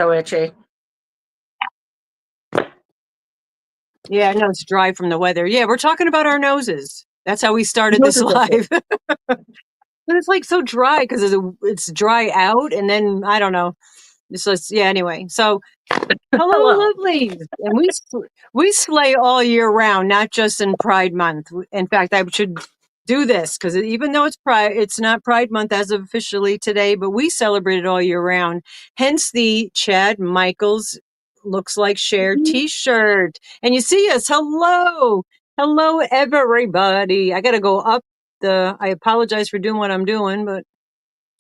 So itchy. Yeah, no, it's dry from the weather. Yeah, we're talking about our noses. That's how we started this live. But it's like so dry because it's dry out, and then I don't know. Yeah. Anyway, so hello, lovelies, and we slay all year round, not just in Pride Month. In fact, I should do this because even though it's not Pride Month as of officially today, but we celebrate it all year round. Hence the Chad Michaels looks like shared T-shirt, and you see us. Hello, everybody. I got to go up. I apologize for doing what I'm doing, but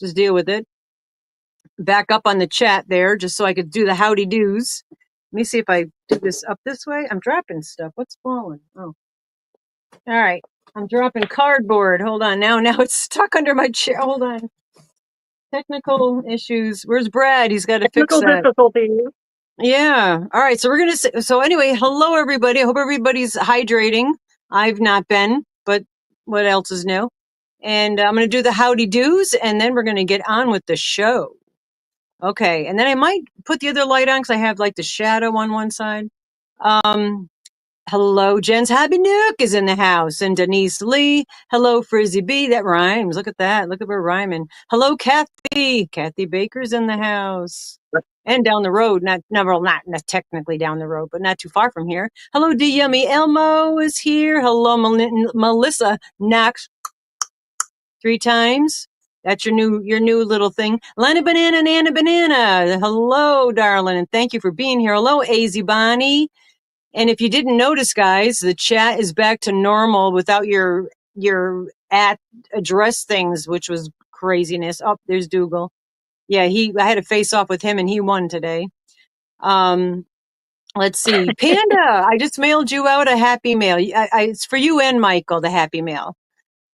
just deal with it. Back up on the chat there, just so I could do the howdy doos. Let me see if I do this up this way. I'm dropping stuff. What's falling? Oh, all right. I'm dropping cardboard. Hold on. Now it's stuck under my chair. Hold on. Technical issues. Where's Brad? He's got to fix that. Technical difficulties. Yeah. All right. So we're going to so anyway, hello everybody. I hope everybody's hydrating. I've not been, but what else is new? And I'm going to do the howdy doos, and then we're going to get on with the show. Okay. And then I might put the other light on because I have like the shadow on one side. Hello, Jen's Happy Nook is in the house, and Denise Lee. Hello, Frizzy B. That rhymes. Look at that. Look at her rhyming. Hello, Kathy. Kathy Baker's in the house. And down the road, not technically down the road, but not too far from here. Hello, D Yummy Elmo is here. Hello, Melissa Knox 3 times. That's your new little thing. Lana Banana, Nana Banana. Hello, darling, and thank you for being here. Hello, AZ Bonnie. And if you didn't notice, guys, the chat is back to normal without your at address things, which was craziness. Oh, there's Dougal. Yeah, I had a face off with him and he won today. Let's see. Panda, I just mailed you out a happy mail. It's for you and Michael, the happy mail.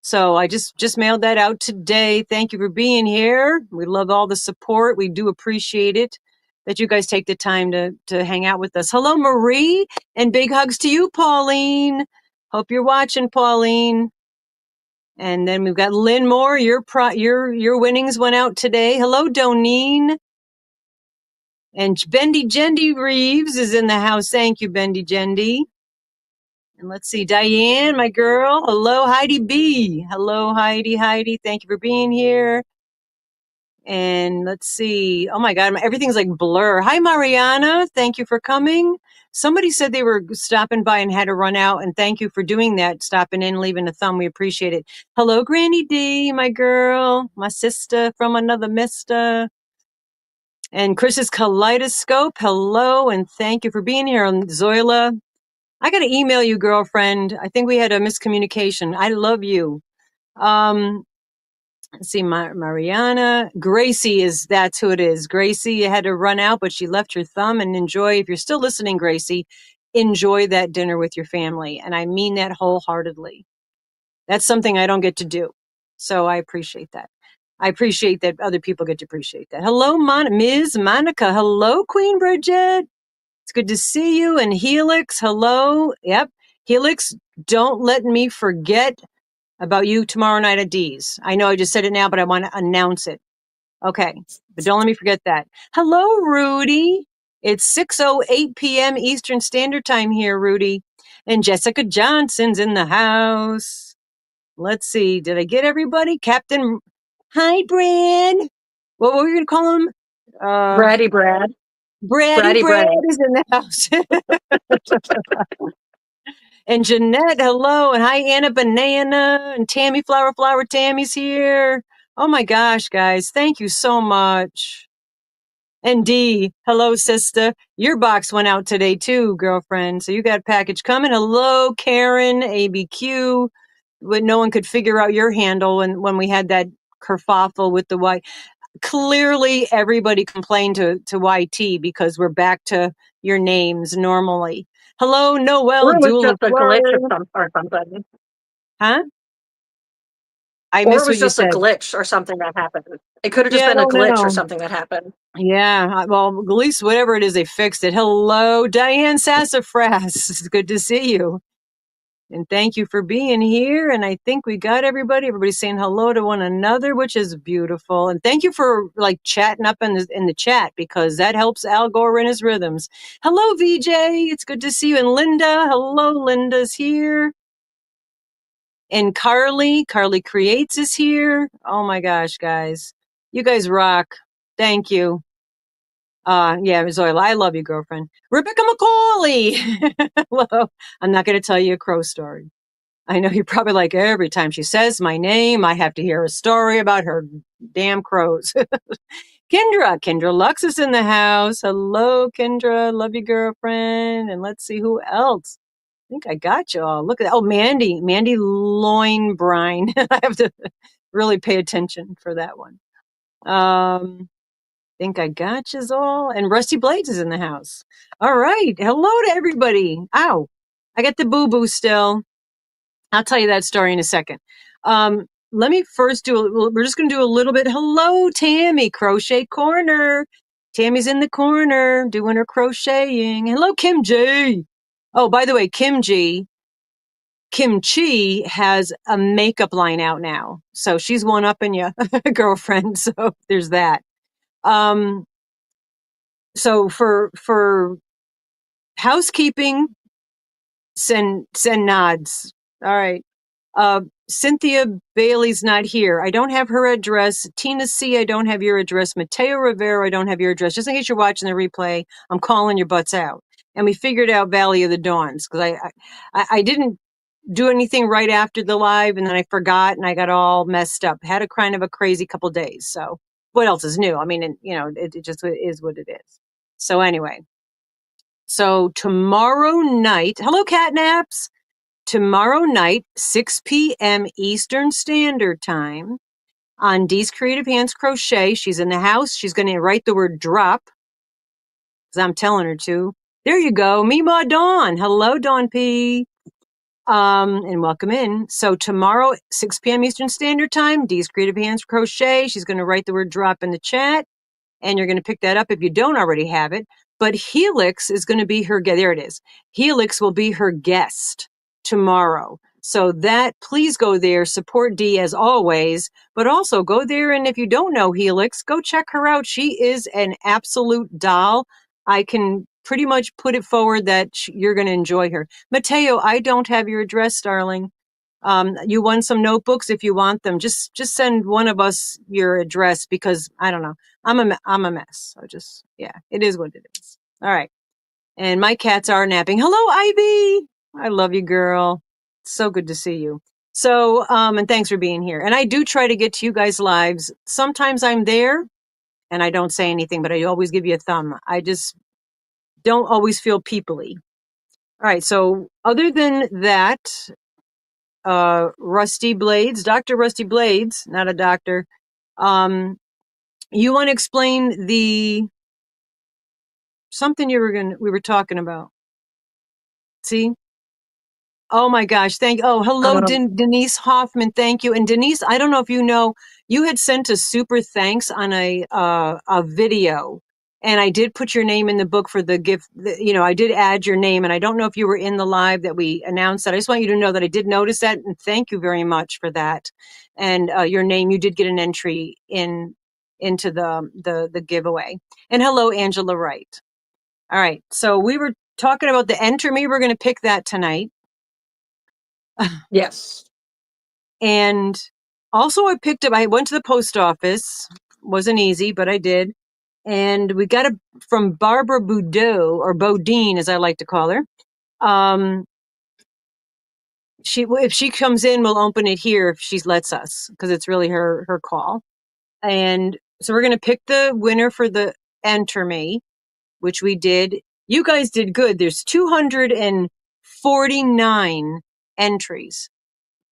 So I just mailed that out today. Thank you for being here. We love all the support. We do appreciate it that you guys take the time to hang out with us. Hello, Marie, and big hugs to you, Pauline. Hope you're watching, Pauline. And then we've got Lynn Moore. Your winnings went out today. Hello, Doneen. And Bendy Jendy Reeves is in the house. Thank you, Bendy Jendy. And let's see, Diane, my girl. Hello, Heidi B. Hello, Heidi. Thank you for being here. And let's see. Oh my God, everything's like blur. Hi, Mariana. Thank you for coming. Somebody said they were stopping by and had to run out. And thank you for doing that, stopping in, leaving a thumb. We appreciate it. Hello, Granny D, my girl, my sister from another mister. And Chris's Kaleidoscope. Hello, and thank you for being here. And Zoila, I got to email you, girlfriend. I think we had a miscommunication. I love you. Let's see, Mariana. Gracie that's who it is. Gracie, you had to run out, but she left your thumb, and enjoy. If you're still listening, Gracie, enjoy that dinner with your family. And I mean that wholeheartedly. That's something I don't get to do. So I appreciate that. I appreciate that other people get to appreciate that. Hello, Ms. Monica. Hello, Queen Bridget. It's good to see you. And Helix, hello. Yep. Helix, don't let me forget about you tomorrow night at D's. I know I just said it now, but I want to announce it. Okay. But don't let me forget that. Hello, Rudy. It's 6:08 p.m. Eastern Standard Time here, Rudy. And Jessica Johnson's in the house. Let's see. Did I get everybody? Captain. Hi, Brad. What were we going to call him? Braddy Brad. Braddy Brad is in the house. And Jeanette, hello. And hi, Anna Banana. And Tammy Flower Tammy's here. Oh my gosh, guys. Thank you so much. And Dee, hello, sister. Your box went out today too, girlfriend. So you got a package coming. Hello, Karen, ABQ. When no one could figure out your handle when we had that kerfuffle with the Y. Clearly, everybody complained to YT because we're back to your names normally. Hello, Noel. Or it was just a glitch or something. Huh? Or it was just a glitch or something that happened. It could have just been a glitch or something that happened. Yeah, well, at least whatever it is, they fixed it. Hello, Diane Sassafras. It's good to see you. And thank you for being here. And I think we got everybody. Everybody's saying hello to one another, which is beautiful. And thank you for like chatting up in the chat, because that helps Al Gore in his rhythms. Hello, VJ. It's good to see you. And Linda. Hello, Linda's here. And Carly Creates is here. Oh my gosh, guys. You guys rock. Thank you. Yeah, Zoila, I love you, girlfriend. Rebecca McCauley. Hello. I'm not going to tell you a crow story. I know you're probably like, every time she says my name, I have to hear a story about her damn crows. Kendra Lux is in the house. Hello, Kendra. Love you, girlfriend. And let's see who else. I think I got you all. Look at that. Oh, Mandy Loinbrine. I have to really pay attention for that one. Think I got you all. And Rusty Blades is in the house. All right. Hello to everybody. Ow. I got the boo-boo still. I'll tell you that story in a second. Let me first we're just going to do a little bit. Hello, Tammy, Crochet Corner. Tammy's in the corner doing her crocheting. Hello, Kim G. Oh, by the way, Kim Chi has a makeup line out now. So she's one up in you, girlfriend. So there's that. So for housekeeping, send nods. All right. Cynthia Bailey's not here. I don't have her address. Tina C, I don't have your address. Mateo Rivera, I don't have your address. Just in case you're watching the replay, I'm calling your butts out. And we figured out Valley of the Dawns, because I didn't do anything right after the live, and then I forgot, and I got all messed up. Had a kind of a crazy couple days. So what else is new? I mean, it just is what it is. So anyway, so tomorrow night, hello, Catnaps. Tomorrow night, 6 p.m. Eastern Standard Time, on Dee's Creative Hands Crochet. She's in the house. She's going to write the word drop, because I'm telling her to. There you go. Meemaw Dawn. Hello, Dawn P. And welcome in. So tomorrow, 6 p.m. Eastern Standard Time, Dee's Creative Hands Crochet. She's going to write the word drop in the chat, and you're going to pick that up if you don't already have it. But Helix is going to be her guest. There it is. Helix will be her guest tomorrow. So please go there, support Dee as always, but also go there. And if you don't know Helix, go check her out. She is an absolute doll. I can pretty much put it forward that you're going to enjoy her. Mateo, I don't have your address, darling. You won some notebooks. If you want them, just send one of us your address, because I don't know. I'm a mess. So yeah, it is what it is. All right. And my cats are napping. Hello, Ivy. I love you, girl. So good to see you. So, and thanks for being here. And I do try to get to you guys' lives. Sometimes I'm there and I don't say anything, but I always give you a thumb. I just don't always feel peoply. All right. So other than that, Rusty Blades, Dr. Rusty Blades, not a doctor. You want to explain something we were talking about? See? Oh my gosh. Hello, Denise Hoffman. Thank you. And Denise, I don't know if you know, you had sent a super thanks on a video, and I did put your name in the book for the gift. I did add your name, and I don't know if you were in the live that we announced that. I just want you to know that I did notice that, and thank you very much for that. And your name, you did get an entry into the giveaway. And hello, Angela Wright. All right. So we were talking about the Enter Me. We're going to pick that tonight. Yes. And also I went to the post office. Wasn't easy, but I did. And we got from Barbara Boudreau, or Bodine, as I like to call her. If she comes in, we'll open it here if she lets us, because it's really her call. And so we're going to pick the winner for the Enter Me, which we did. You guys did good. There's 249 entries.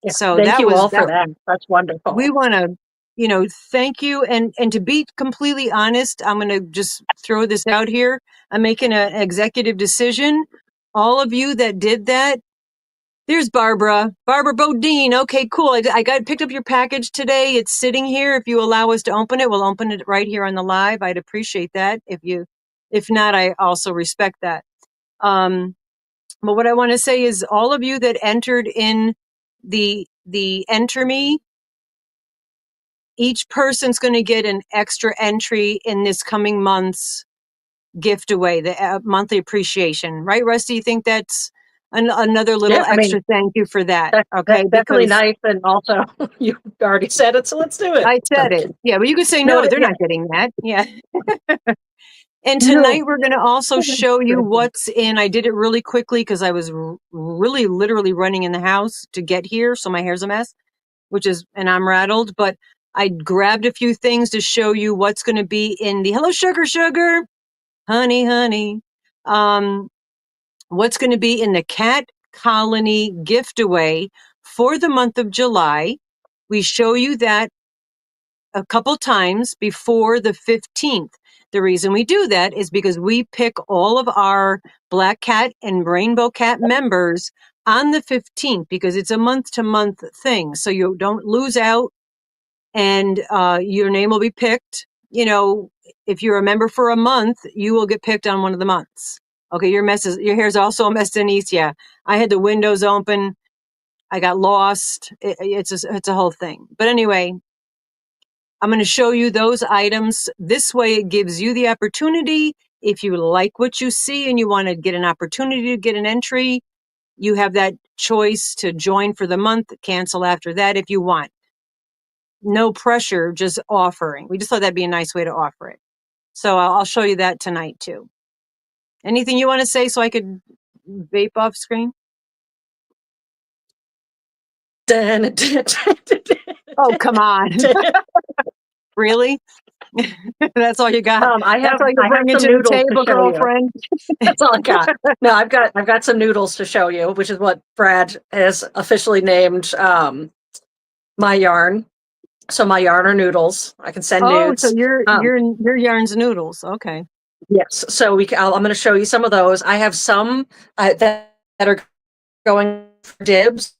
Yeah, so thank you all for that. That's wonderful. We want to, thank you. And to be completely honest, I'm going to just throw this out here. I'm making an executive decision. All of you that did that, there's Barbara Bodine. Okay, cool. I picked up your package today. It's sitting here. If you allow us to open it, we'll open it right here on the live. I'd appreciate that. If not, I also respect that. But what I want to say is all of you that entered in the Enter Me, each person's going to get an extra entry in this coming month's gift away, the monthly appreciation. Right, Rusty? You think that's another little extra thank you for that? Okay. That's definitely nice. And also, you already said it, so let's do it. I said it. Yeah, but you could say, no, they're not getting that. Yeah. And tonight we're going to also show you what's in. I did it really quickly because I was really literally running in the house to get here. So my hair's a mess, and I'm rattled, but I grabbed a few things to show you what's going to be in the hello, sugar, honey. What's going to be in the Cat Colony giftaway for the month of July. We show you that a couple times before the 15th. The reason we do that is because we pick all of our Black Cat and Rainbow Cat members on the 15th because it's a month-to-month thing. So you don't lose out and your name will be picked. You know, if you're a member for a month, you will get picked on one of the months. Okay, your hair's also a mess, Denise. Yeah, I had the windows open. I got lost. It's a whole thing. But anyway, I'm going to show you those items. This way it gives you the opportunity. If you like what you see and you want to get an opportunity to get an entry, you have that choice to join for the month, cancel after that if you want. No pressure, just offering. We just thought that'd be a nice way to offer it. So I'll show you that tonight too. Anything you want to say so I could vape off screen? Oh, come on. Really? That's all you got? I have some noodles to show girlfriend? You. That's all I got. No, I've got some noodles to show you, which is what Brad has officially named my yarn. So my yarn are noodles. I can send nudes. Oh, so your yarn's noodles. Okay. Yes. So I'm going to show you some of those. I have some that are going for dibs,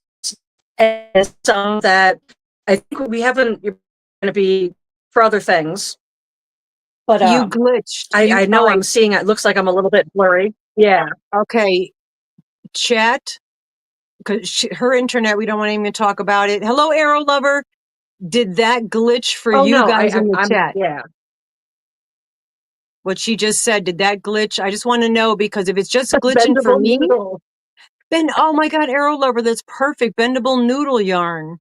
and some that I think we haven't. You're going to be for other things. But you glitched. I know I'm seeing it. Looks like I'm a little bit blurry. Yeah. Okay. Chat, because her internet, we don't want to even talk about it. Hello, Arrow Lover. Did that glitch for you guys in the chat? Yeah. What she just said, did that glitch? I just want to know because if it's just glitching for me, then oh my God, Arrow Lover, that's perfect. Bendable noodle yarn.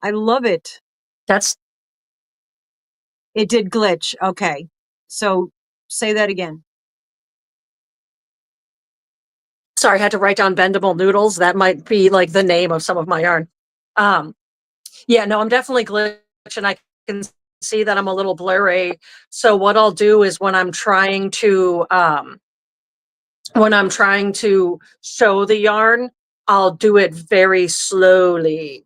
I love it. It did glitch. Okay. So say that again. Sorry, I had to write down bendable noodles. That might be like the name of some of my yarn. Yeah, no, I'm definitely glitching. I can see that I'm a little blurry. So what I'll do is when I'm trying to show the yarn, I'll do it very slowly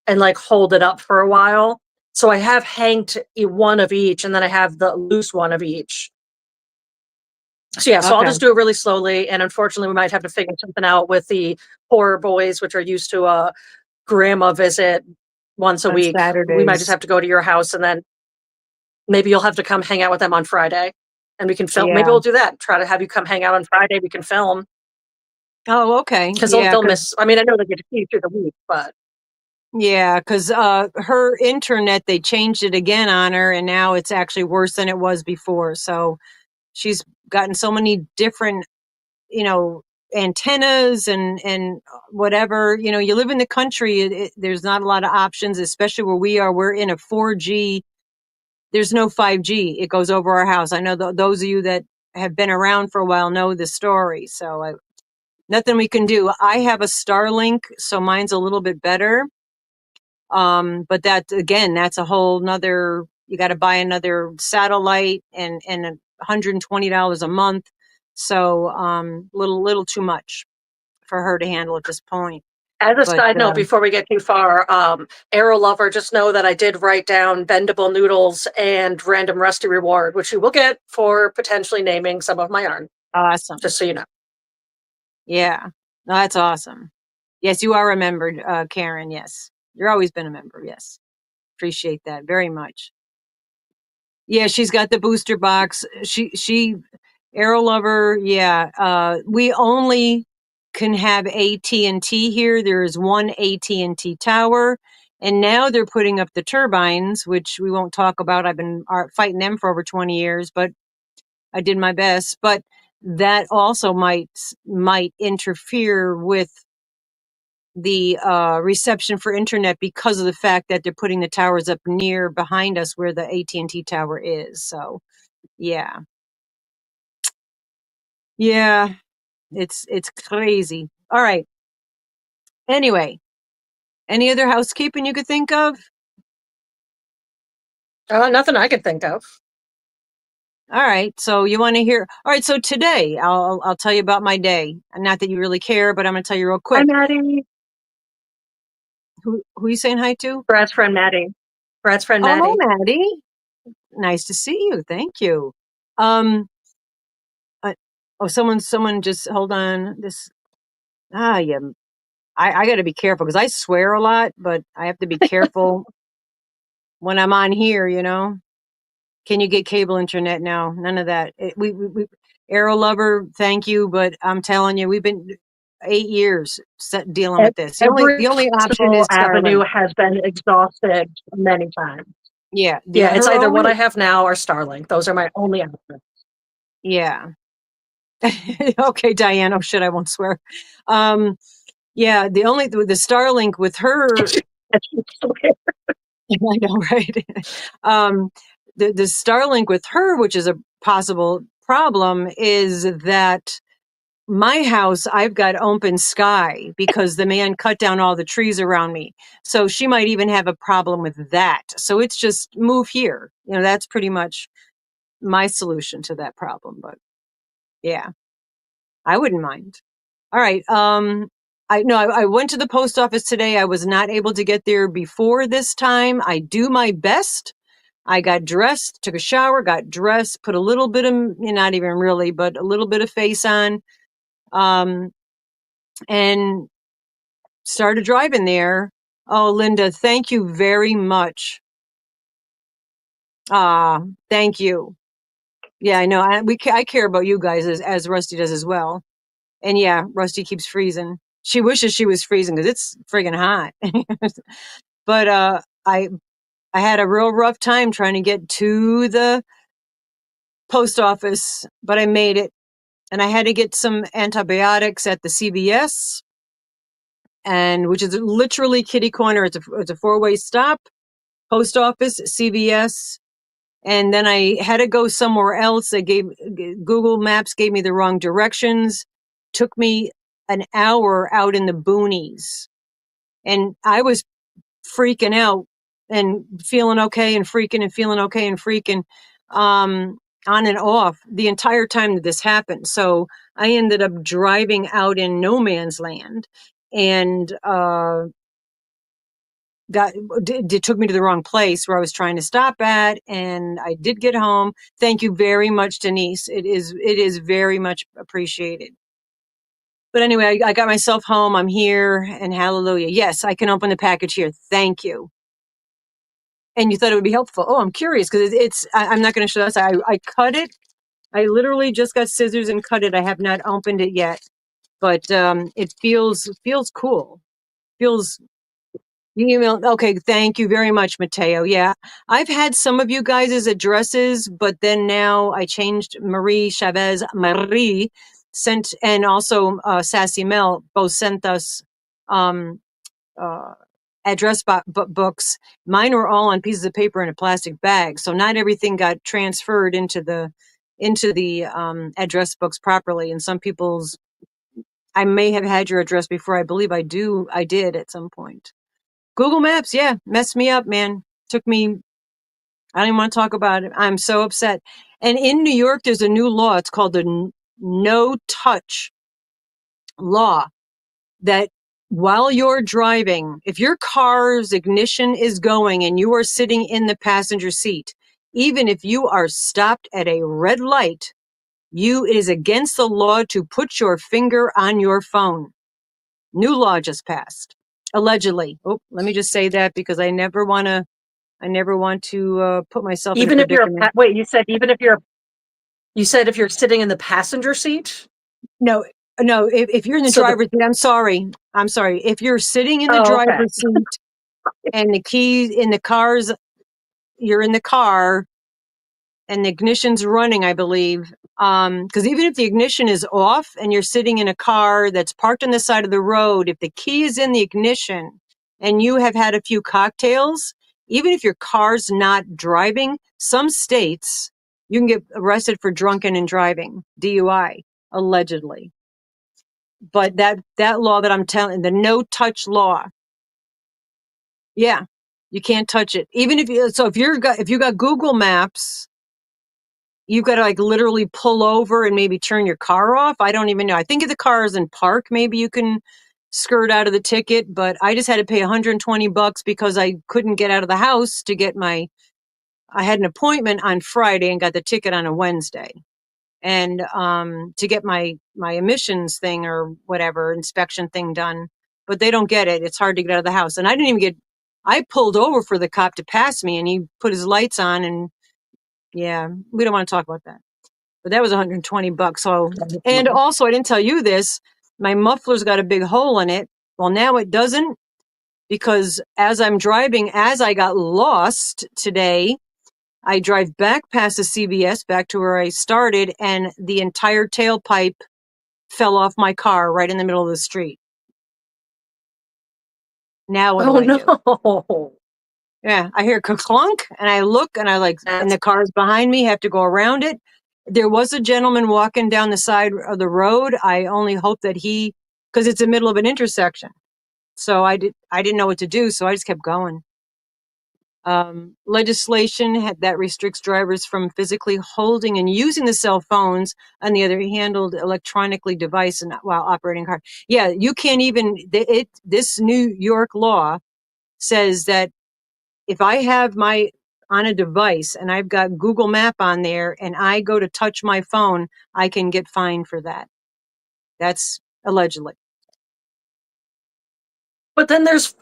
and like hold it up for a while. So I have hanged one of each, and then I have the loose one of each. So yeah, so I'll just do it really slowly. And unfortunately, we might have to figure something out with the poor boys, which are used to a grandma visit once a week. Saturdays. We might just have to go to your house, and then maybe you'll have to come hang out with them on Friday, and we can film. Yeah. Maybe we'll do that. Try to have you come hang out on Friday. We can film. Oh, okay. Because they'll miss. I mean, I know they get to see you through the week, but yeah, because her internet, they changed it again on her, and now it's actually worse than it was before. So she's gotten so many different, antennas and whatever. You live in the country, there's not a lot of options, especially where we are. We're in a 4G. There's no 5G. It goes over our house. I know those of you that have been around for a while know the story. So nothing we can do. I have a Starlink, so mine's a little bit better. But that's a whole nother, you got to buy another satellite and $120 a month. So, little too much for her to handle at this point. As a side note, before we get too far, Arrow Lover, just know that I did write down bendable noodles and random Rusty reward, which you will get for potentially naming some of my yarn. Awesome. Just so you know. Yeah, no, that's awesome. Yes, you are remembered, Karen. Yes. You've always been a member. Yes. Appreciate that very much. Yeah, she's got the booster box. She Arrow Lover. Yeah. We only can have AT&T here. There is one AT&T tower, and now they're putting up the turbines, which we won't talk about. I've been fighting them for over 20 years, but I did my best. But that also might interfere with the reception for internet because of the fact that they're putting the towers up near behind us where the AT&T tower is. So, yeah. Yeah, it's crazy. All right. Anyway, any other housekeeping you could think of? Nothing I could think of. All right. So you want to hear? All right. So today I'll tell you about my day. Not that you really care, but I'm going to tell you real Hi, quick. Maddie. Who are you saying hi to? Brad's friend Maddie. Brad's friend Oh, Maddie. Maddie. Nice to see you. Thank you. Um. Someone just hold on. This. Yeah. I got to be careful because I swear a lot, but I have to be careful when I'm on here. You know. Can you get cable internet now? None of that. We Arrow Lover, thank you, but I'm telling you, we've been 8 years dealing with this. Every The only option possible is avenue Starlink. has been exhausted many times. Yeah, Yeah, it's her either what only. I have now or Starlink. Those are my only options. Yeah. Okay, Diane. Oh shit, I won't swear. Yeah, the Starlink with her. I know, right? um, the Starlink with her, which is a possible problem, is that my house, I've got open sky because the man cut down all the trees around me. So she might even have a problem with that. So it's just move here. You know, that's pretty much my solution to that problem. But yeah, I wouldn't mind. All right. I went to the post office today. I was not able to get there before this time. I do my best. I got dressed, took a shower, got dressed, put a little bit of, not even really, but a little bit of face on. And started driving there. Oh, Linda, thank you very much. Thank you. Yeah, I know. I care about you guys as Rusty does as well. And yeah, Rusty keeps freezing. She wishes she was freezing because it's friggin' hot. But I had a real rough time trying to get to the post office, but I made it. And I had to get some antibiotics at the CVS, and which is literally kitty corner. It's a 4-way stop. Post office, CVS, and then I had to go somewhere else. Google Maps gave me the wrong directions, took me an hour out in the boonies, and I was freaking out and feeling okay and freaking and feeling okay and freaking, on and off the entire time that this happened. So I ended up driving out in no man's land, and it took me to the wrong place where I was trying to stop at, and I did get home. Thank you very much, Denise. It is very much appreciated. But anyway, I got myself home. I'm here, and hallelujah. Yes, I can open the package here. Thank you. And you thought it would be helpful. Oh, I'm curious because I'm not going to show this. I cut it. I literally just got scissors and cut it. I have not opened it yet, but it feels cool. Feels. You emailed. Okay, thank you very much, Mateo. Yeah, I've had some of you guys' addresses, but then now I changed. Marie Chavez Marie sent, and also Sassy Mel both sent us um, uh, address books. Mine were all on pieces of paper in a plastic bag, so not everything got transferred into the address books properly. And some people's, I may have had your address before. I believe I did at some point. Google Maps, yeah, messed me up, man. Took me, I don't even want to talk about it. I'm so upset. And in New York, there's a new law. It's called the no touch law, that while you're driving, if your car's ignition is going and you are sitting in the passenger seat, even if you are stopped at a red light, it is against the law to put your finger on your phone. New law just passed. Allegedly. Oh, let me just say that because I never want to put myself in a Even if you're predicament. you said if you're sitting in the passenger seat? No, No, if you're in the So the driver's seat, I'm sorry. If you're sitting in the oh, okay. driver's seat and the keys in the cars, you're in the car and the ignition's running, I believe. Because even if the ignition is off and you're sitting in a car that's parked on the side of the road, if the key is in the ignition and you have had a few cocktails, even if your car's not driving, some states you can get arrested for drunken and driving, DUI, allegedly. But that law that I'm telling, the no touch law, yeah, you can't touch it. Even if you, so if you got Google Maps, you've got to like literally pull over and maybe turn your car off. I don't even know. I think if the car is in park, maybe you can skirt out of the ticket, but I just had to pay $120 because I couldn't get out of the house to get I had an appointment on Friday and got the ticket on a Wednesday. And to get my emissions thing or whatever inspection thing done, but they don't get it. It's hard to get out of the house. And I pulled over for the cop to pass me and he put his lights on and yeah, we don't want to talk about that. But that was $120. So, and also I didn't tell you this, my muffler's got a big hole in it. Well, now it doesn't because as I'm driving, as I got lost today, I drive back past the CVS back to where I started and the entire tailpipe fell off my car right in the middle of the street. Now what do Oh I do? no. Yeah, I hear clunk and I look and I like, and the car's behind me, have to go around it. There was a gentleman walking down the side of the road. I only hope that because it's the middle of an intersection. So I didn't know what to do. So I just kept going. Legislation that restricts drivers from physically holding and using the cell phones on the other handled electronically device while operating a car. Yeah, you can't even, this New York law says that if I have on a device and I've got Google Map on there and I go to touch my phone, I can get fined for that. That's allegedly. But then there's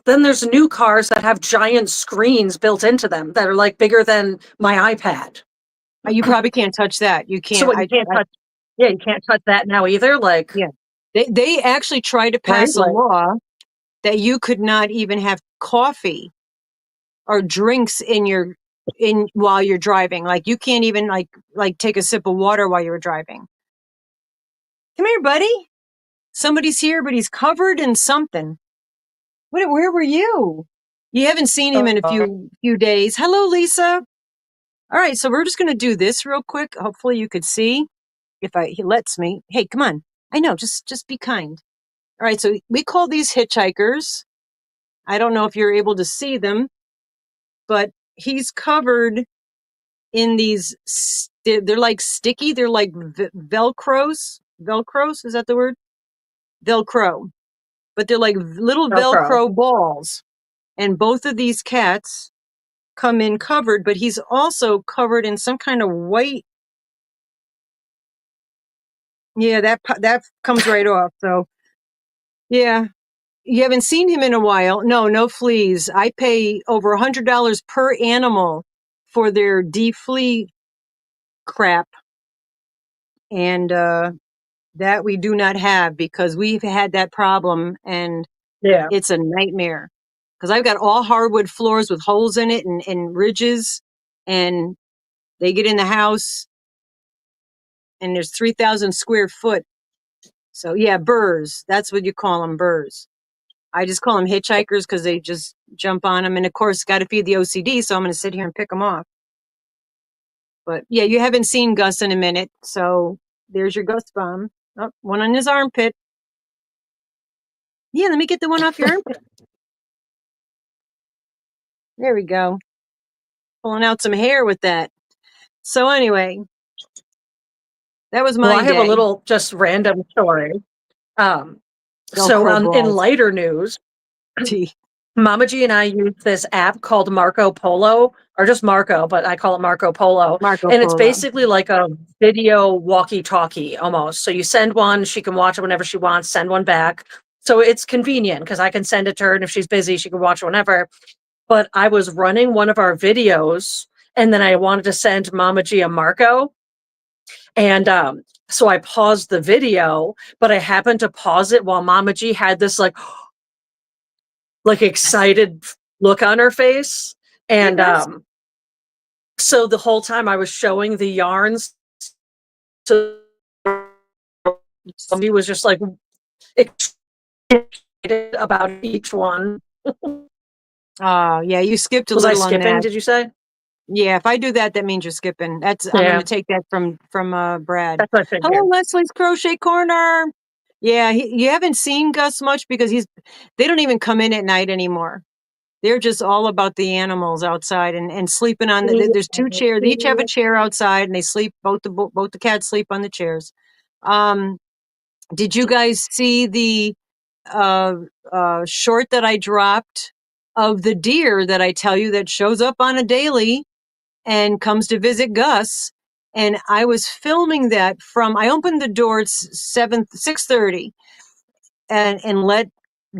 new cars that have giant screens built into them that are like bigger than my iPad. You probably can't touch that. You So can't. what you can't touch? Yeah, you can't touch that now either. Like, Yeah. They actually tried to right? pass a Like, law that you could not even have coffee or drinks in while you're driving. Like you can't even like take a sip of water while you're driving. Come here, buddy. Somebody's here, but he's covered in something. Where were you? You haven't seen him in a few days. Hello, Lisa. All right, so we're just going to do this real quick. Hopefully you could see if he lets me. Hey, come on. I know, just be kind. All right, so we call these hitchhikers. I don't know if you're able to see them, but he's covered in these, they're like sticky. They're like Velcros. Velcros, is that the word? Velcro. But they're like little Velcro. Velcro balls. And both of these cats come in covered, but he's also covered in some kind of white. Yeah, that comes right off. So yeah, you haven't seen him in a while. No fleas. I pay over $100 per animal for their deflea crap. And, that we do not have because we've had that problem and Yeah. it's a nightmare. Because I've got all hardwood floors with holes in it and ridges, and they get in the house and there's 3,000 square foot. So yeah, burrs. That's what you call them, burrs. I just call them hitchhikers because they just jump on them. And of course, got to feed the OCD. So I'm going to sit here and pick them off. But yeah, you haven't seen Gus in a minute. So there's your Gus bomb. Oh, one on his armpit. Yeah, let me get the one off your armpit. There we go. Pulling out some hair with that. So anyway, that was my Well, I have a day. little just random story. So Velcro in balls. lighter news, Tea. Mama G and I use this app called Marco Polo, or just Marco, but I call it Marco Polo. Marco And it's Polo. basically like a video walkie-talkie almost. So you send one, she can watch it whenever she wants, send one back. So it's convenient because I can send it to her, and if she's busy, she can watch it whenever. But I was running one of our videos, and then I wanted to send Mama G a Marco. And so I paused the video, but I happened to pause it while Mama G had this like excited look on her face. And Yes. so the whole time I was showing the yarns to he was just like excited about each one. Oh, yeah, you skipped a Was I little on skipping, that. did you say? Yeah, if I do that, that means you're skipping. I'm going Yeah, to take that from Brad. that's what I Hello, figured. Leslie's Crochet Corner. Yeah, you haven't seen Gus much because they don't even come in at night anymore. They're just all about the animals outside and sleeping on there's two chairs. They each have a chair outside and they sleep, both the cats sleep on the chairs. Did you guys see the uh, short that I dropped of the deer that I tell you that shows up on a daily and comes to visit Gus? And I was filming that I opened the door at 6:30 and let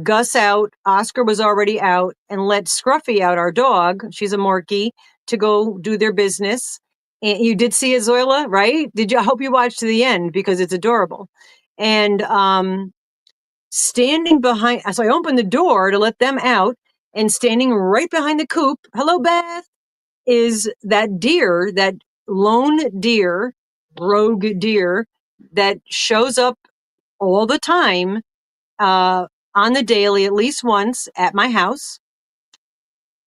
Gus out. Oscar was already out, and let Scruffy out, our dog. She's a Morkie, to go do their business. And you did see it, Zoila, right? Did you? I hope you watched to the end because it's adorable. And standing behind, so I opened the door to let them out, and standing right behind the coop, hello, Beth, is that deer, that lone deer, rogue deer that shows up all the time on the daily, at least once at my house.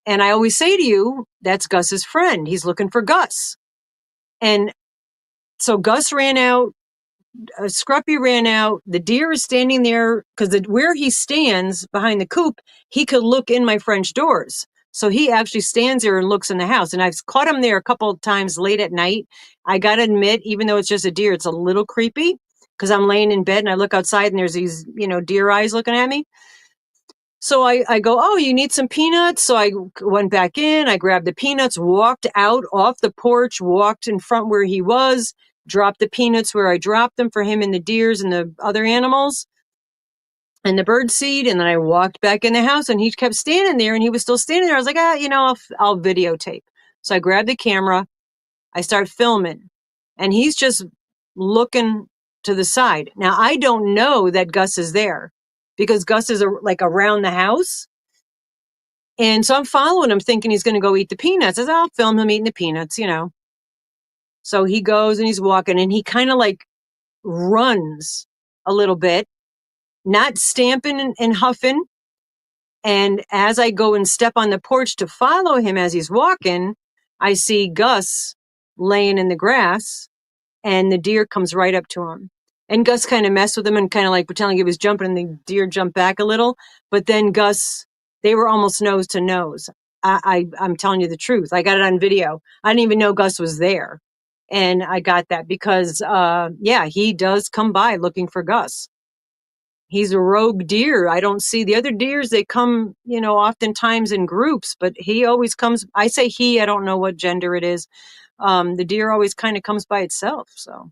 And I always say to you, that's Gus's friend. He's looking for Gus. And so Gus ran out, Scruppy ran out. The deer is standing there because where he stands behind the coop, he could look in my French doors. So he actually stands there and looks in the house. And I've caught him there a couple of times late at night. I got to admit, even though it's just a deer, it's a little creepy because I'm laying in bed and I look outside and there's these, deer eyes looking at me. So I go, oh, you need some peanuts? So I went back in, I grabbed the peanuts, walked out off the porch, walked in front where he was, dropped the peanuts where I dropped them for him and the deers and the other animals and the bird seed. And then I walked back in the house and he kept standing there and he was still standing there. I was like, I'll videotape. So I grabbed the camera, I start filming, and he's just looking to the side. Now, I don't know that Gus is there because Gus is like around the house. And so I'm following him thinking he's going to go eat the peanuts. I said, I'll film him eating the peanuts. So he goes and he's walking and he kind of like runs a little bit, not stamping and huffing. And as I go and step on the porch to follow him as he's walking, I see Gus laying in the grass and the deer comes right up to him. And Gus kind of messed with him and kind of like pretending he was jumping and the deer jumped back a little. But then they were almost nose to nose. I'm telling you the truth. I got it on video. I didn't even know Gus was there. And I got that because, he does come by looking for Gus. He's a rogue deer. I don't see the other deers. They come, oftentimes in groups, but he always comes. I say he, I don't know what gender it is. The deer always kind of comes by itself. So,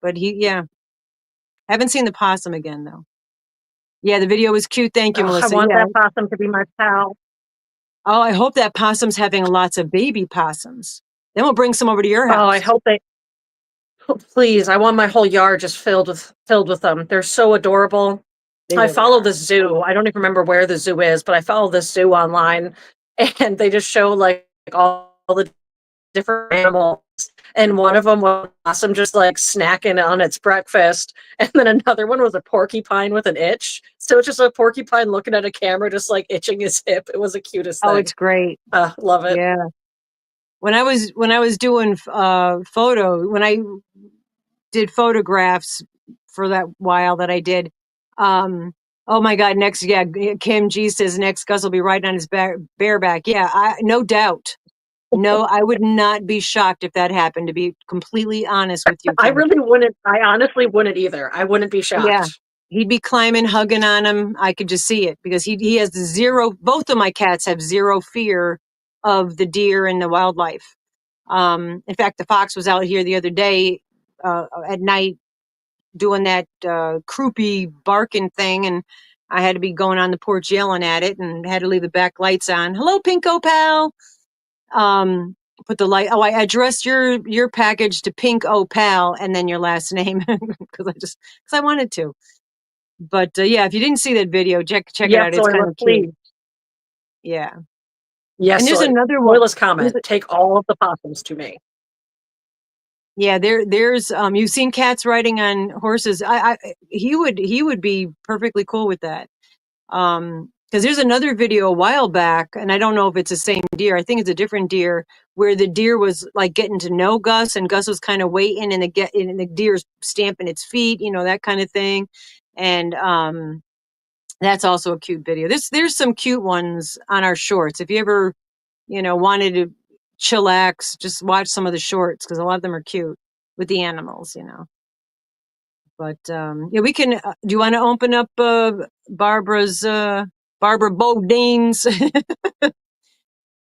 but haven't seen the possum again though. Yeah, the video was cute. Thank you, Oh, I Melissa. want Yeah. that possum to be my pal. Oh, I hope that possum's having lots of baby possums. Then we'll bring some over to your Oh, I house. hope they please. I want my whole yard just filled with them. They're so adorable. They I really follow are. the zoo. I don't even remember where the zoo is, but I follow the zoo online, and they just show like all the different animals. And one of them was awesome, just like snacking on its breakfast. And then another one was a porcupine with an itch. So it's just a porcupine looking at a camera, just like itching his hip. It was the cutest Oh, thing. it's great. Love it. Yeah. When I was doing when I did photographs for that while that I did. Oh my God! Next, yeah, Kim G says next Gus will be riding on his bareback. Yeah, no doubt. No, I would not be shocked if that happened. To be completely honest with you, I Kim. really wouldn't. I honestly wouldn't either. I wouldn't be Yeah, shocked. he'd be climbing, hugging on him. I could just see it because he has zero. Both of my cats have zero fear of the deer and the wildlife. In fact, the fox was out here the other day at night doing that croupy barking thing, and I had to be going on the porch yelling at it and had to leave the back lights on. Hello, Pinko pal. put the light. Oh, I addressed your package to Pink Opal and then your last name because I wanted to. But yeah, if you didn't see that video, check it Yes, out. It's kind Zoila, of cute. please. Yeah. And Yes, there's Zoila. another one. Zoila's comment. Take all of the possums to me. Yeah, there's you've seen cats riding on horses. He would be perfectly cool with that. Because there's another video a while back, and I don't know if it's the same deer. I think it's a different deer where the deer was like getting to know Gus, and Gus was kind of waiting, and the deer's stamping its feet, that kind of thing. And that's also a cute video. There's some cute ones on our shorts. If you ever wanted to chillax, just watch some of the shorts because a lot of them are cute with the animals. But yeah, we can. Do you want to open up Barbara Bodine's Oh,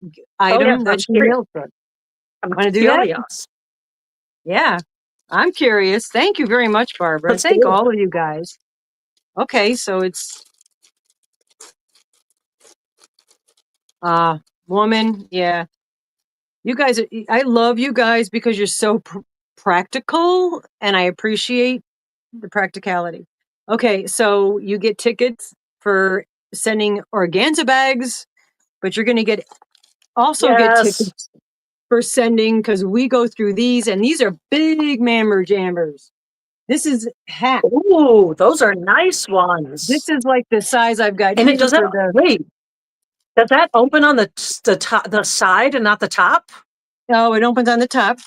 yes, item that I'm she curious. mailed for? I'm Want to do that? curious. Yeah, I'm curious. Thank you very much, Barbara. Let's Thank do all it. of you guys. Okay, so it's woman. Yeah, you guys. I love you guys because you're so practical, and I appreciate the practicality. Okay, so you get tickets for sending organza bags, but you're going to also get Yes. tickets for sending, because we go through these, and these are big mammer jammers. This is hat. Ooh, those are nice ones. This is like the size I've got And here it does for that. Wait, does that open on the top, the side, and not the top? No, it opens on the top.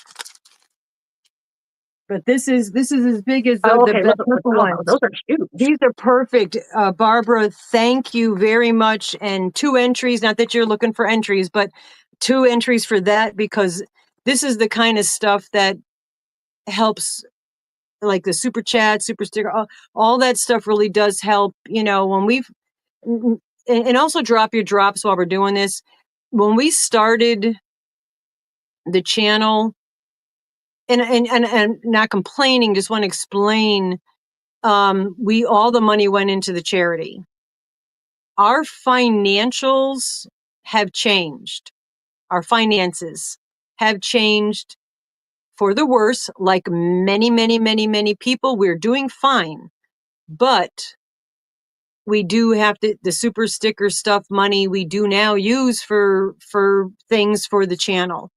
But this is as big as Oh, okay. the Look, purple ones. those are huge. These are perfect. Barbara, thank you very much. And 2 entries, not that you're looking for entries, but 2 entries for that, because this is the kind of stuff that helps, like the super chat, super sticker, all that stuff really does help, when we've, and also drop your drops while we're doing this. When we started the channel, and not complaining, just want to explain, all the money went into the charity. Our financials have changed. Our finances have changed for the worse. Like many, many, many, many people, we're doing fine, but we do have the super sticker stuff money we do now use for things for the channel,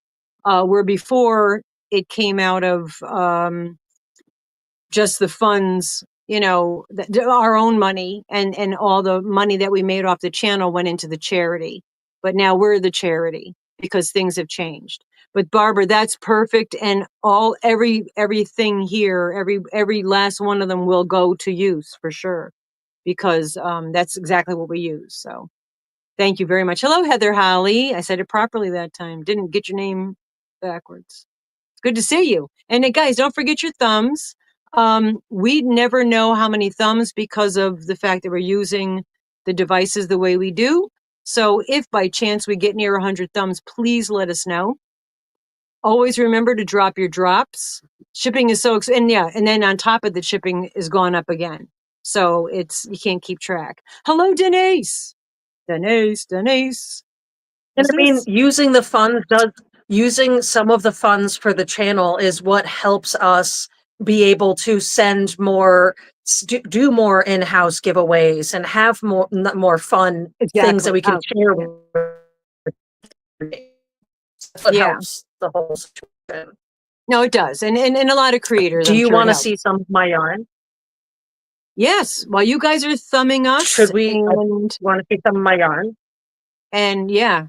where before it came out of just the funds, our own money, and all the money that we made off the channel went into the charity. But now we're the charity because things have changed. But Barbara, that's perfect. And everything here, every last one of them will go to use for sure, because that's exactly what we use. So thank you very much. Hello, Heather Holly. I said it properly that time. Didn't get your name backwards. It's good to see you. And guys, don't forget your thumbs. We never know how many thumbs because of the fact that we're using the devices the way we do. So if by chance we get near 100 thumbs, please let us know. Always remember to drop your drops. Shipping is so expensive. And yeah, and then on top of the shipping is gone up again. So you can't keep track. Hello, Denise. Denise. And Who's I mean, this? using some of the funds for the channel is what helps us be able to send more, do more in-house giveaways and have more fun things that Exactly. we can share. That's what Yeah. helps the whole situation. No, it does. And a lot of creators, Do I'm you sure it want to helps. see some of my yarn? Yes. While you guys are thumbing us, Should we? Want to see some of my yarn? and yeah,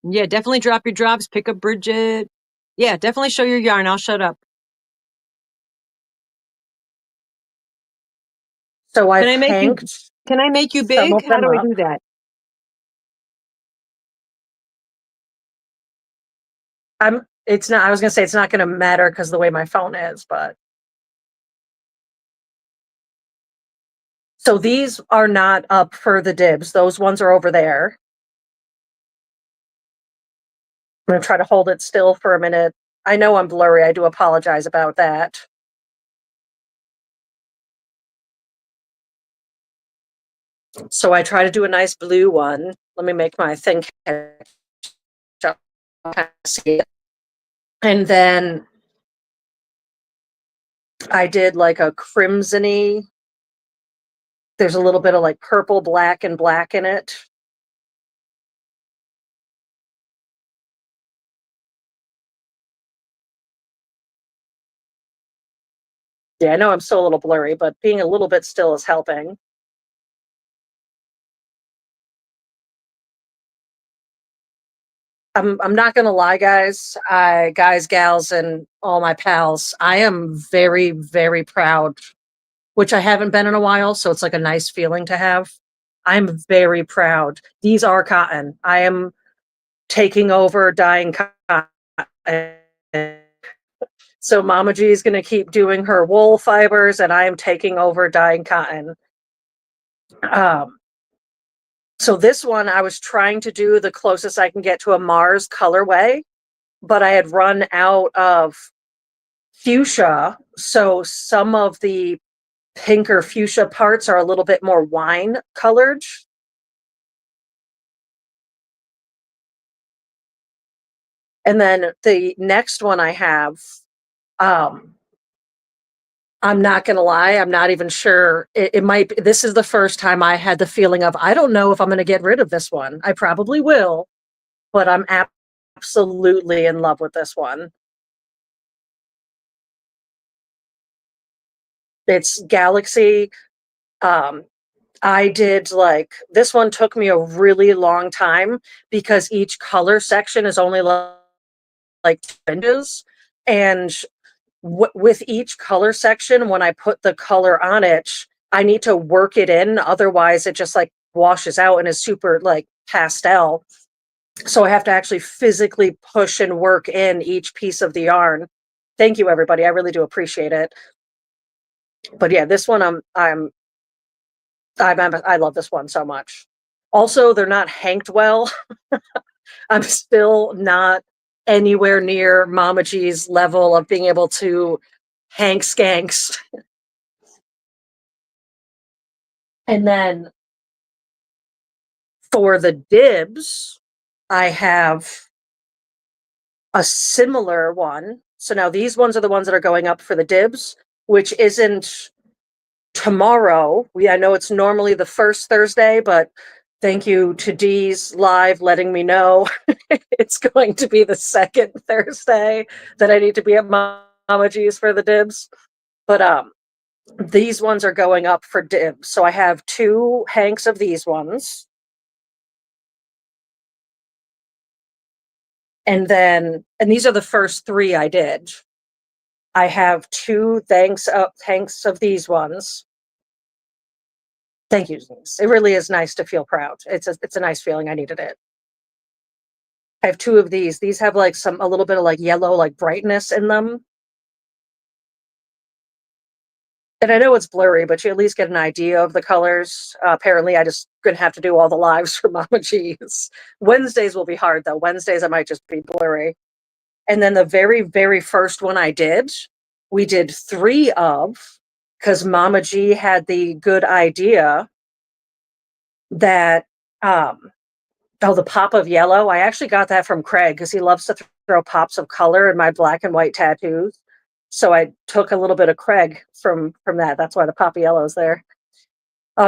definitely drop your drops, pick up Bridget. Yeah, definitely show your yarn. I'll shut up. So I've Can I make you some big? of How them do I up. do that? It's not, I was going to say it's not going to matter because of the way my phone is, but. So these are not up for the dibs. Those ones are over there. I'm going to try to hold it still for a minute. I know I'm blurry. I do apologize about that. So I try to do a nice blue one. Let me make my thing catch up kind of see it. And then I did like a crimsony. There's a little bit of like purple, black, and black in it. Yeah, I know I'm still a little blurry, but being a little bit still is helping. I'm not gonna lie, guys. Guys, gals, and all my pals, I am very, very proud, which I haven't been in a while, so it's like a nice feeling to have. I'm very proud. These are cotton. I am taking over dyeing cotton. So Mama G is gonna keep doing her wool fibers, and I am taking over dyeing cotton. Um, so this one I was trying to do the closest I can get to a Mars colorway, but I had run out of fuchsia. So some of the pinker fuchsia parts are a little bit more wine colored. And then the next one I have, um, I'm not going to lie, I'm not even sure. It might be, this is the first time I had the feeling of, I don't know if I'm going to get rid of this one. I probably will, but I'm absolutely in love with this one. It's Galaxy. Um, I did like this one took me a really long time because each color section is only like 2 inches. And with each color section, when I put the color on it, I need to work it in. Otherwise, it just like washes out and is super like pastel. So I have to actually physically push and work in each piece of the yarn. Thank you, everybody. I really do appreciate it. But yeah, this one I love this one so much. Also, they're not hanked well. I'm still not anywhere near Mama G's level of being able to hank skanks. And then for the dibs, I have a similar one. So now these ones are the ones that are going up for the dibs, which isn't tomorrow. I know it's normally the first Thursday, but thank you to Dee's Live letting me know it's going to be the second Thursday that I need to be at Mama G's for the dibs. But these ones are going up for dibs. So I have 2 hanks of these ones. And these are the first 3 I did. I have 2 hanks of these ones. Thank you. It really is nice to feel proud. It's a nice feeling. I needed it. I have 2 of these. These have like a little bit of like yellow, like brightness in them. And I know it's blurry, but you at least get an idea of the colors. Apparently, I just gonna have to do all the lives for Mama G's. Wednesdays will be hard though. Wednesdays I might just be blurry. And then the very, very first one I did, we did 3 of, because Mama G had the good idea that the pop of yellow. I actually got that from Craig because he loves to throw pops of color in my black and white tattoos. So I took a little bit of Craig from that. That's why the pop of yellow is there.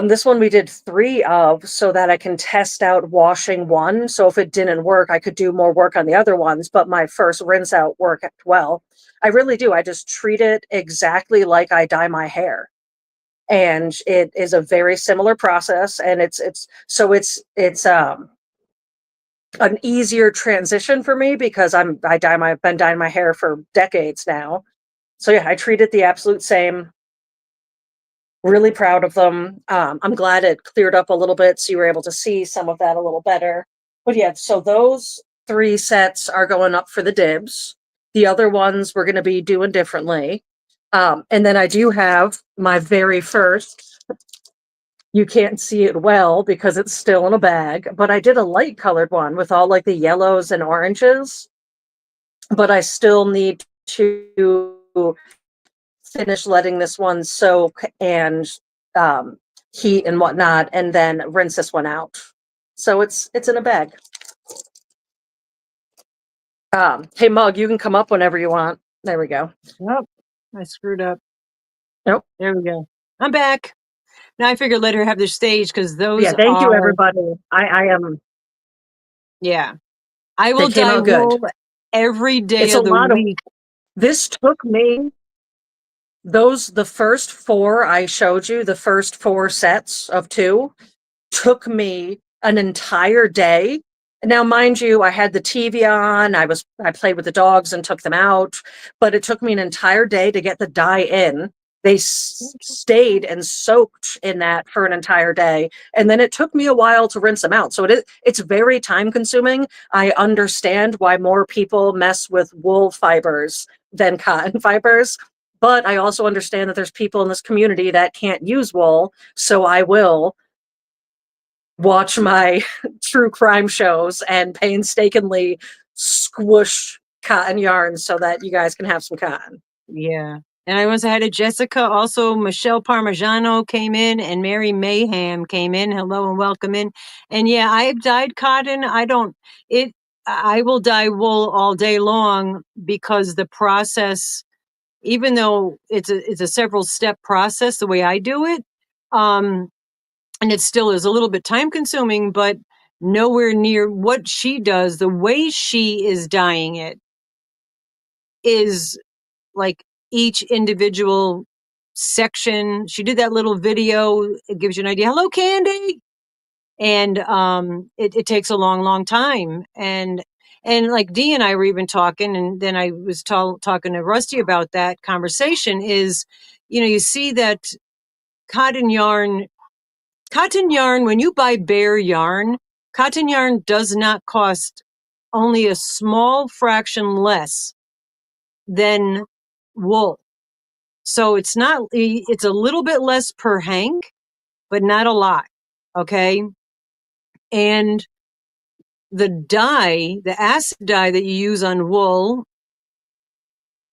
This one we did 3 of so that I can test out washing one. So if it didn't work, I could do more work on the other ones, but my first rinse out worked well. I really do. I just treat it exactly like I dye my hair. And it is a very similar process, and it's an easier transition for me because I've been dyeing my hair for decades now. So yeah, I treat it the absolute same. Really proud of them. I'm glad it cleared up a little bit so you were able to see some of that a little better. But yeah, so those 3 sets are going up for the dibs. The other ones we're going to be doing differently. And then I do have my very first, you can't see it well because it's still in a bag, but I did a light colored one with all like the yellows and oranges. But I still need to finish letting this one soak and heat and whatnot, and then rinse this one out. So it's in a bag. Hey, Mug, you can come up whenever you want. There we go. Oh, I screwed up. Nope. There we go. I'm back. Now I figured let her have the stage because those Yeah, thank you, are, everybody. I am. yeah. I They will came dye out good. wool every day It's a of the lot of. week. This took me the first four I showed you, the first four sets of two, took me an entire day. Now, mind you, I had the TV on, I played with the dogs and took them out, but it took me an entire day to get the dye in. They stayed and soaked in that for an entire day, and then it took me a while to rinse them out. So it's very time consuming. I understand why more people mess with wool fibers than cotton fibers, but I also understand that there's people in this community that can't use wool, so I will watch my true crime shows and painstakingly squish cotton yarns so that you guys can have some cotton. Yeah. And I once had a Jessica, also Michelle Parmigiano came in, and Mary Mayhem came in. Hello and welcome in. And yeah, I've dyed cotton. I will dye wool all day long because the process, even though it's a several step process, the way I do it, um, and it still is a little bit time consuming, but nowhere near what she does. The way she is dyeing it is like each individual section. She did that little video. It gives you an idea. Hello, Candy. And it takes a long, long time. And like Dee and I were even talking, and then I was talking to Rusty about that conversation is, you see that cotton yarn, when you buy bare yarn, cotton yarn does not cost only a small fraction less than wool. So it's a little bit less per hank, but not a lot. Okay. And the acid dye that you use on wool,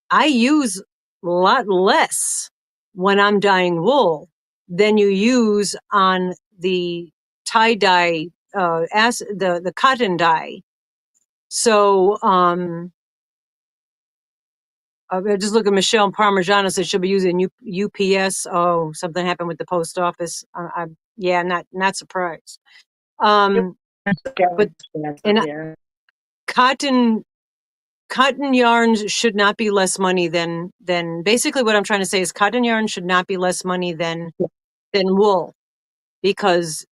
I use a lot less when I'm dyeing wool than you use on the tie dye, the cotton dye. So, I just look at Michelle Parmigiano said she'll be using UPS. Oh, something happened with the post office. Yeah, not surprised. But and cotton yarns should not be less money than basically what I'm trying to say is cotton yarn should not be less money than wool, because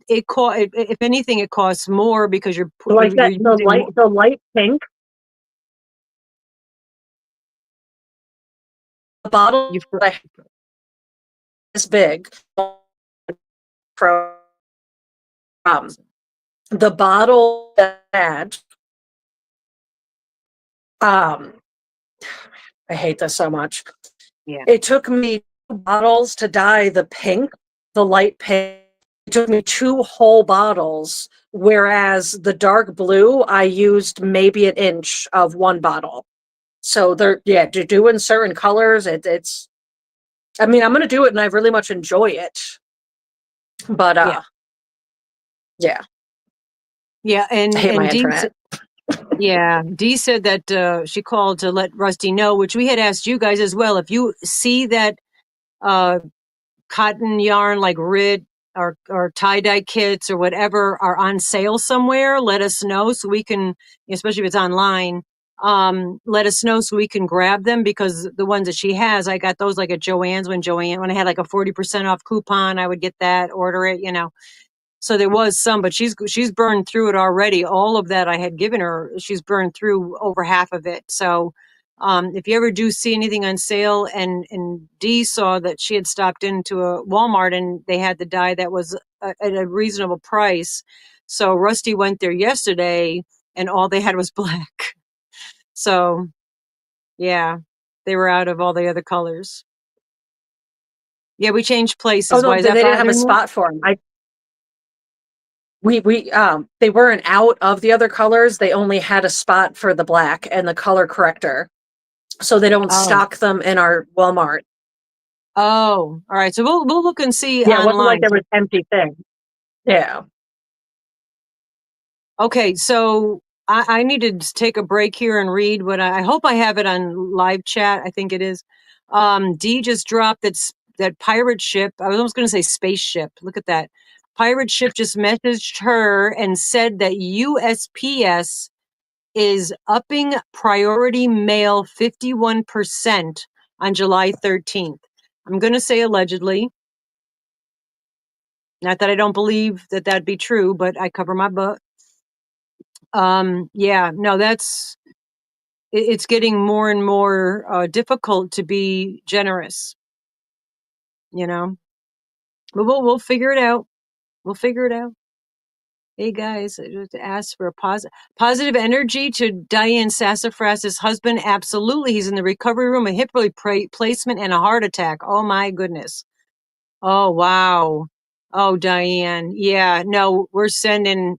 if anything it costs more because Like you're that, using more. the light pink, the bottle You've, that I have is big. From the bottle that I had, um, I hate this so much. yeah. It took me 2 bottles to dye the pink, the light pink. It took me 2 whole bottles, whereas the dark blue, I used maybe an inch of 1 bottle. So doing certain colors, it's, I mean, I'm going to do it and I really much enjoy it. But, Yeah. yeah, Yeah. I hate my And Dee, internet. yeah, Dee said that she called to let Rusty know, which we had asked you guys as well. If you see that uh, cotton yarn like RID or tie-dye kits or whatever are on sale somewhere, let us know so we can, especially if it's online, let us know so we can grab them, because the ones that she has, I got those like at Joann's when I had like a 40% off coupon, I would get that, order it. So there was some, but she's burned through it already. All of that I had given her, she's burned through over half of it. So if you ever do see anything on sale, and Dee saw that she had stopped into a Walmart and they had the dye that was at a reasonable price. So Rusty went there yesterday and all they had was black. So yeah, they were out of all the other colors. Yeah, we changed Oh places. no, Why is they that didn't have a bothering you? spot for them. They weren't out of the other colors. They only had a spot for the black and the color corrector. So they don't Oh. stock them in our Walmart. Oh, all right. So we'll look and see Yeah, it wasn't like online. there was empty thing. Yeah. Okay, so I need to just take a break here and read what I hope I have it on live chat. I think it is. Dee just dropped that pirate ship. I was almost going to say spaceship. Look at that. Pirate ship just messaged her and said that USPS is upping priority mail 51% on July 13th. I'm going to say allegedly. Not that I don't believe that that'd be true, but I cover my butt. Yeah, no, it's getting more and more difficult to be generous, you know. But we'll figure it out. We'll figure it out. Hey guys, I just asked for a positive energy to Diane Sassafras's husband. Absolutely, he's in the recovery room, a hip replacement, and a heart attack. Oh my goodness. Oh wow. Oh Diane, yeah. No, we're sending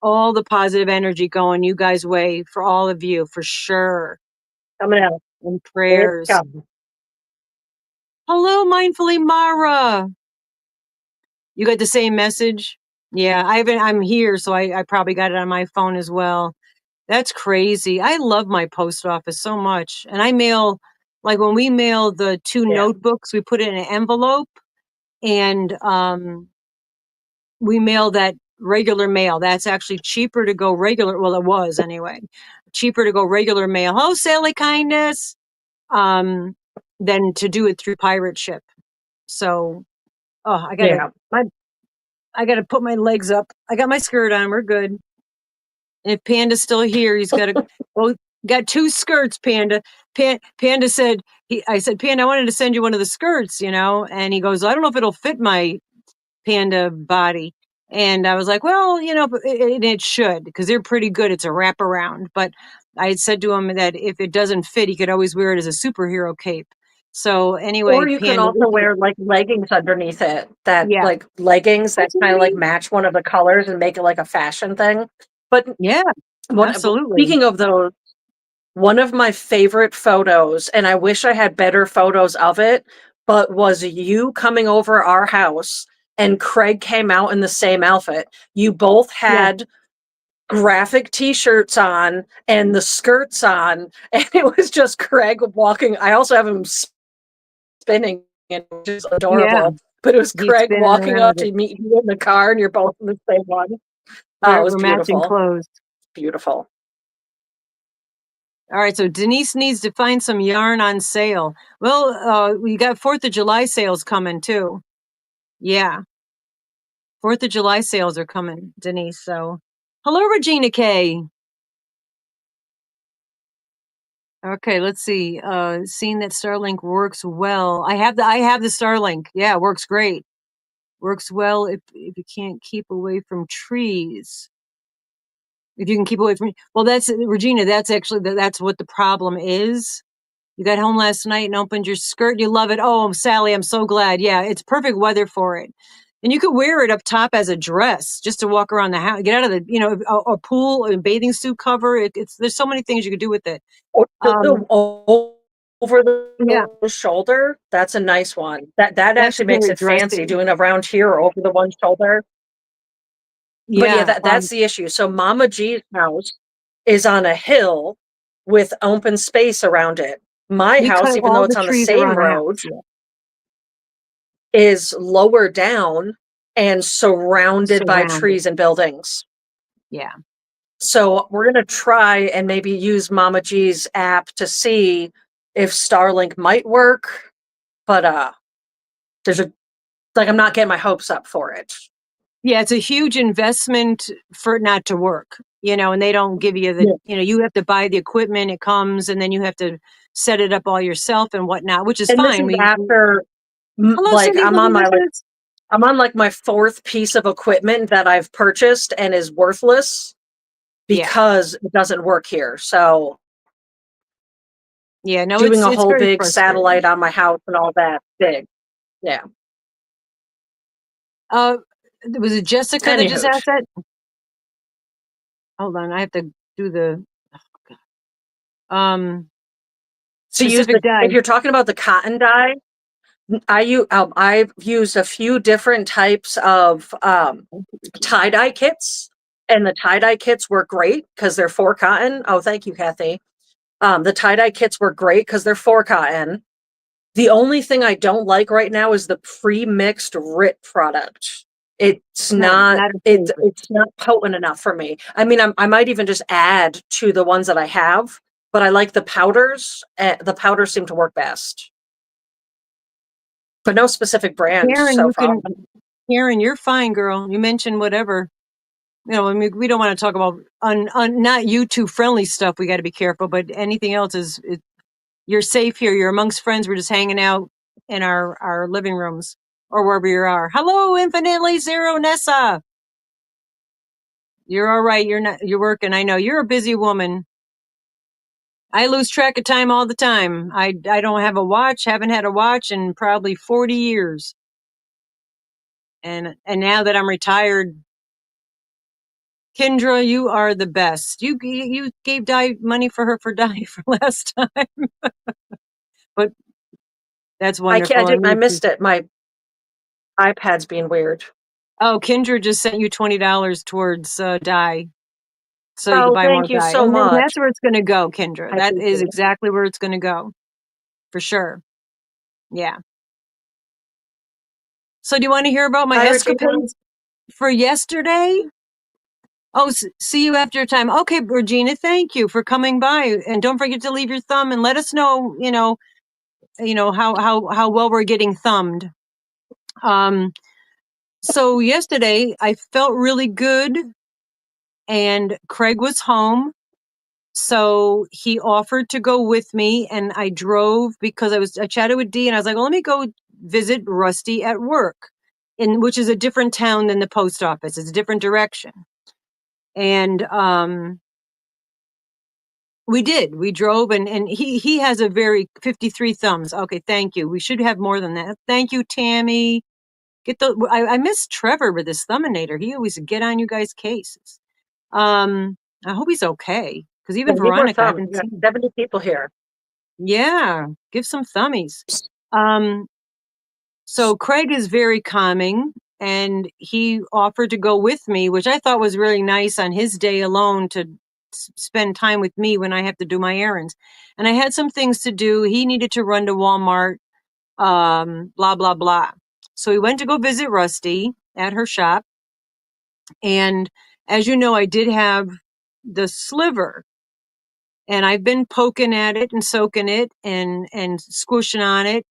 all the positive energy going you guys' way for all of you for sure. Coming out. And It's prayers. coming. Hello, mindfully Mara. You got the same message? Yeah, I'm here, so I probably got it on my phone as well. That's crazy. I love my post office so much. And I mail, like when we mail the 2 Yeah. notebooks, we put it in an envelope and we mail that regular mail. That's actually cheaper to go regular. Well, it was anyway. Cheaper to go regular mail. Oh, Sally kindness. Than to do it through pirate ship. So, oh, Yeah. I gotta put my legs up. I got my skirt on. We're good. And if Panda's still here, he's got well, got 2 skirts, Panda. Panda said, I said, Panda, I wanted to send you one of the skirts, you know? And he goes, I don't know if it'll fit my Panda body. And I was like, well, you know, it should, because they're pretty good. It's a wraparound. But I had said to him that if it doesn't fit, he could always wear it as a superhero cape. So Or anyway, you can Panda, also wear like leggings underneath it, that yeah. like leggings Hi, that kind of like Judy. match one of the colors and make it like a fashion thing. But Yeah, absolutely. speaking of those, one of my favorite photos, and I wish I had better photos of it, but was you coming over our house and Craig came out in the same outfit. You both Yeah, had graphic t-shirts on and the skirts on, and it was just Craig walking. I also have him spinning, which is yeah. adorable. But it was He's Craig spinning walking around up with it. to meet you in the car, and you're both in the same one. Oh, it was We're matching beautiful. clothes. Beautiful. All right, so Denise needs to find some yarn on sale. Well, we got 4th of July sales coming too. Yeah, 4th of July sales are coming, Denise. So, hello, Regina K. Okay, let's see. Seeing that Starlink works well. I have the Starlink. Yeah, it works great. Works well if you can't keep away from trees. If you can keep away from, well, that's Regina. That's actually that's what the problem is. You got home last night and opened your skirt. You love it. Oh, Sally, I'm so glad. Yeah, it's perfect weather for it. And you could wear it up top as a dress just to walk around the house. Get out of the, you know, a pool, a bathing suit cover. It's there's so many things you could do with it. Or Um, over yeah, the shoulder, that's a nice one. That that's actually makes very it fancy, dressy. doing around here or over the one shoulder. But yeah, Yeah. that's the issue. So Mama G's house is on a hill with open space around it. My We house, cut even though all it's the on the trees same around the road, house. Yeah. is lower down and surrounded by Surrounded. trees and buildings. Yeah. So we're going to try and maybe use Mama G's app to see if Starlink might work, but there's a like I'm not getting my hopes up for it. Yeah, it's a huge investment for it not to work, you know, and they don't give you the, Yeah. you know, you have to buy the equipment, it comes, and then you have to set it up all yourself and whatnot, which is And this fine. is after Hello, like Cindy, delicious. I'm on like my 4th piece of equipment that I've purchased and is worthless Yeah, because it doesn't work here. So yeah, no, doing a it's whole very big frustrating. satellite on my house and all that big. Yeah. Uh, was it Jessica that just Anywho, asked that? Hold on, I have to do the so use specific the dye. if you're talking about the cotton dye, I've used a few different types of tie dye kits. And the tie-dye kits work great because they're 4 cotton. Oh, thank you, Kathy. The tie-dye kits work great because they're 4 cotton. The only thing I don't like right now is the pre-mixed RIT product. It's No, not not a it, favorite. it's not potent enough for me. I mean, I might even just add to the ones that I have, but I like the powders. The powders seem to work best, but no specific brand Karen, so you far. can, Karen, you're fine, girl. You mentioned whatever. I mean, we don't want to talk about not YouTube friendly stuff. We got to be careful, but anything else you're safe here. You're amongst friends. We're just hanging out in our living rooms or wherever you are. Hello, infinitely zero Nessa. You're all right. You're working. I know you're a busy woman. I lose track of time all the time. I don't have a watch. Haven't had a watch in probably 40 years. And now that I'm retired, Kendra, you are the best. You gave Di money for her for Di for last time, but that's I can't. wonderful. And I we missed it. My iPad's being weird. oh, Kendra just sent you $20 towards Di, so you can Oh, buy more thank you Di, so and then that's much. where it's going to go, Kendra. I That is appreciate it. exactly where it's going to go, for sure. Yeah. So do you want to hear about my Hi, Regina. escapades for yesterday? Oh, see you after your time. Okay, Regina, thank you for coming by, and don't forget to leave your thumb and let us know. How well we're getting thumbed. Um, so yesterday I felt really good, and Craig was home, so he offered to go with me, and I drove because I chatted with Dee, and I was like, well, let me go visit Rusty at work, which is a different town than the post office. It's a different direction, and we did. We drove, and he has a very 53 thumbs. Okay, thank you. We should have more than that. Thank you, Tammy. I miss Trevor with his thumbinator. He always get on you guys' cases. I hope he's okay because I even need more Veronica, I thumbs. haven't We got seen. 70 people here. Yeah, give some thummies. Um, so Craig is very calming, and he offered to go with me, which I thought was really nice on his day alone to spend time with me when I have to do my errands. And I had some things to do. He needed to run to Walmart, blah, blah, blah. So we went to go visit Rusty at her shop. And as you know, I did have the sliver, and I've been poking at it and soaking it and squishing on it,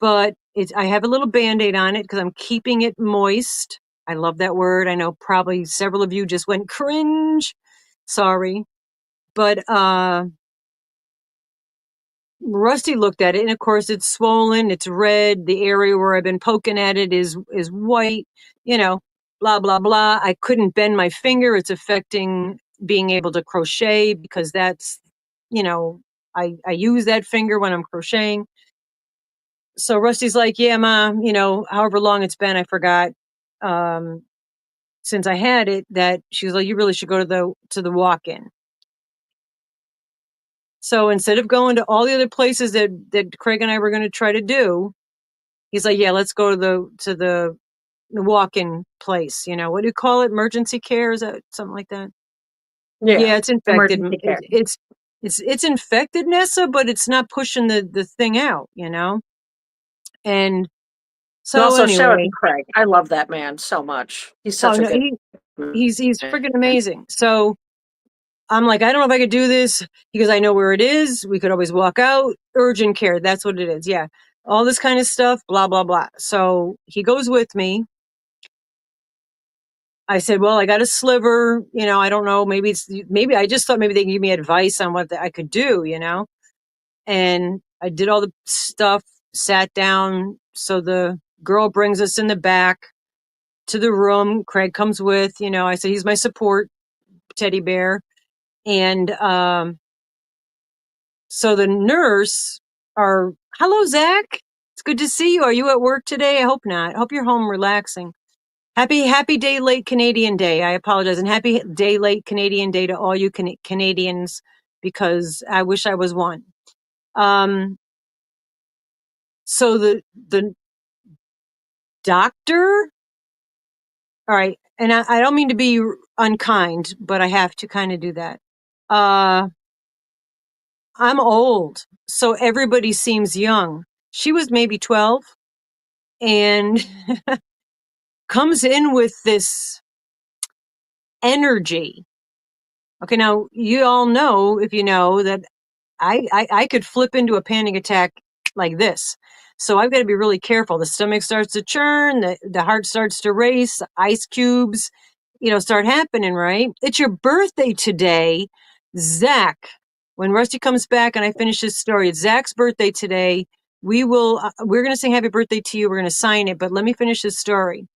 but I have a little Band-Aid on it because I'm keeping it moist. I love that word. I know probably several of you just went cringe. Sorry. But Rusty looked at it, and of course it's swollen, it's red, the area where I've been poking at it is white, you know, blah blah blah. I couldn't bend my finger. It's affecting being able to crochet because that's, I use that finger when I'm crocheting. So Rusty's like, "Yeah, Mom, however long it's been, I forgot um since I had it, that she was like, you really should go to the walk-in." So instead of going to all the other places that Craig and I were going to try to do, he's like, "Yeah, let's go to the walk-in place. What do you call it? Emergency care? Is that something like that?" Yeah. Yeah, it's infected. Emergency care. It's infected, Nessa, but it's not pushing the thing out. And And so also, shout out anyway, to Craig. I love that man so much. He's oh such a no, good he's man. freaking amazing. So I'm like, I don't know if I could do this because I know where it is. We could always walk out. Urgent care. That's what it is. Yeah. All this kind of stuff, blah, blah, blah. So he goes with me. I said, well, I got a sliver. I don't know. Maybe I just thought maybe they can give me advice on what I could do. And I did all the stuff, sat down. So the girl brings us in the back to the room. Craig comes with, I said, he's my support teddy bear. And, so the nurse hello, Zach. It's good to see you. Are you at work today? I hope not. I hope you're home relaxing. Happy day late Canadian Day. I apologize. And happy day late Canadian Day to all you Canadians, because I wish I was one. Um, so the doctor All right. And I don't mean to be unkind, but I have to kind of do that. I'm old, so everybody seems young. She was maybe 12 and comes in with this energy. Okay, now you all know, if you know, that I could flip into a panic attack like this. So I've got to be really careful. The stomach starts to churn, the heart starts to race, ice cubes, start happening, right? It's your birthday today, Zach. When Rusty comes back and I finish this story, it's Zach's birthday today. We're going to sing happy birthday to you. We're going to sign it, but let me finish this story.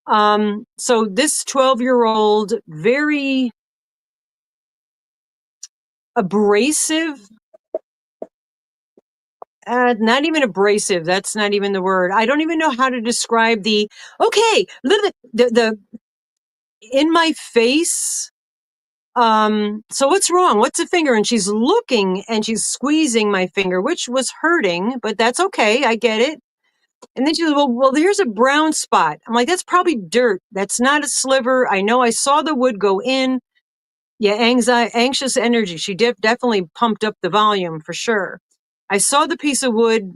So this 12-year-old, very abrasive, not even abrasive. That's not even the word. I don't even know how to describe the in my face. So what's wrong? What's the finger? And she's looking and she's squeezing my finger, which was hurting, but that's okay. I get it. And then she goes, well, there's a brown spot. I'm like, that's probably dirt. That's not a sliver. I know I saw the wood go in. Yeah, anxious energy. She definitely pumped up the volume for sure. I saw the piece of wood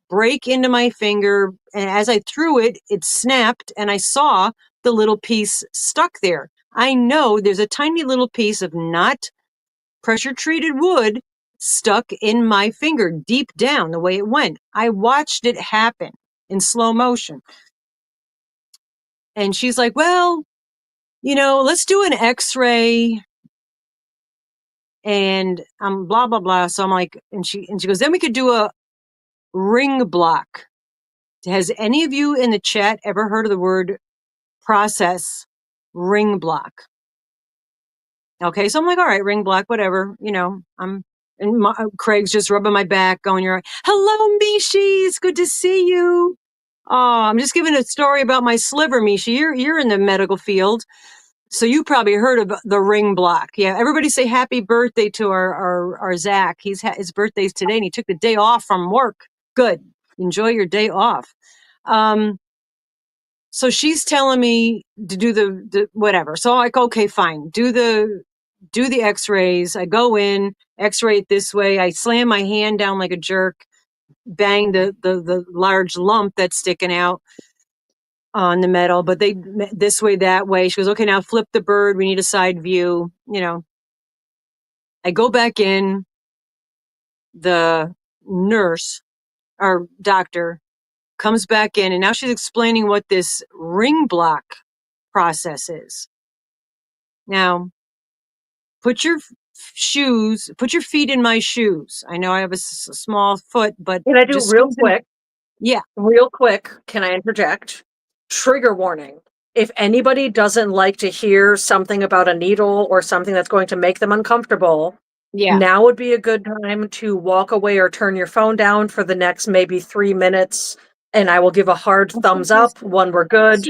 break into my finger, and as I threw it, it snapped, and I saw the little piece stuck there. I know there's a tiny little piece of not pressure treated wood stuck in my finger deep down the way it went. I watched it happen in slow motion. And she's like, well, let's do an x-ray and blah, blah, blah. So I'm like, and she goes, then we could do a ring block. Has any of you in the chat ever heard of the word process ring block? Okay, so I'm like, all right, ring block, whatever. Craig's just rubbing my back, going, "You're right. Hello, Mishi. It's good to see you." Oh, I'm just giving a story about my sliver, Mishi. You're in the medical field, so you probably heard of the ring block. Yeah, everybody say happy birthday to our Zach. His birthday's today, and he took the day off from work. Good. Enjoy your day off. So she's telling me to do the whatever. So I'm like, okay, fine. Do the x-rays. I go in, x-ray it this way. I slam my hand down like a jerk, bang the large lump that's sticking out on the metal, but they this way, that way. She goes, okay, now flip the bird. We need a side view. I go back in, the nurse or doctor comes back in, and now she's explaining what this ring block process is. Now, put your feet in my shoes. I know I have a small foot, but Can I do just real quick? Yeah. Real quick, can I interject? Trigger warning. If anybody doesn't like to hear something about a needle or something that's going to make them uncomfortable, Yeah. now would be a good time to walk away or turn your phone down for the next maybe 3 minutes, and I will give a hard thumbs up when we're good.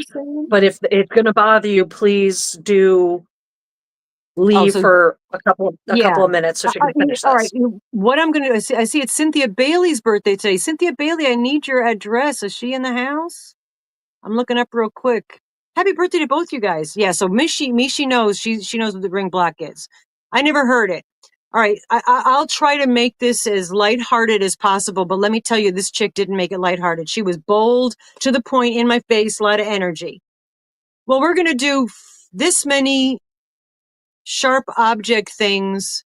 But if it's going to bother you, please do leave for a couple of minutes so she can finish all right. this. What I'm going to I see it's Cynthia Bailey's birthday today. Cynthia Bailey, I need your address. Is she in the house? I'm looking up real quick. Happy birthday to both you guys. Yeah. So Mishi knows, she knows what the ring block is. I never heard it. All right. I'll try to make this as lighthearted as possible, but let me tell you, this chick didn't make it lighthearted. She was bold, to the point, in my face, a lot of energy. Well, we're going to do this many sharp object things,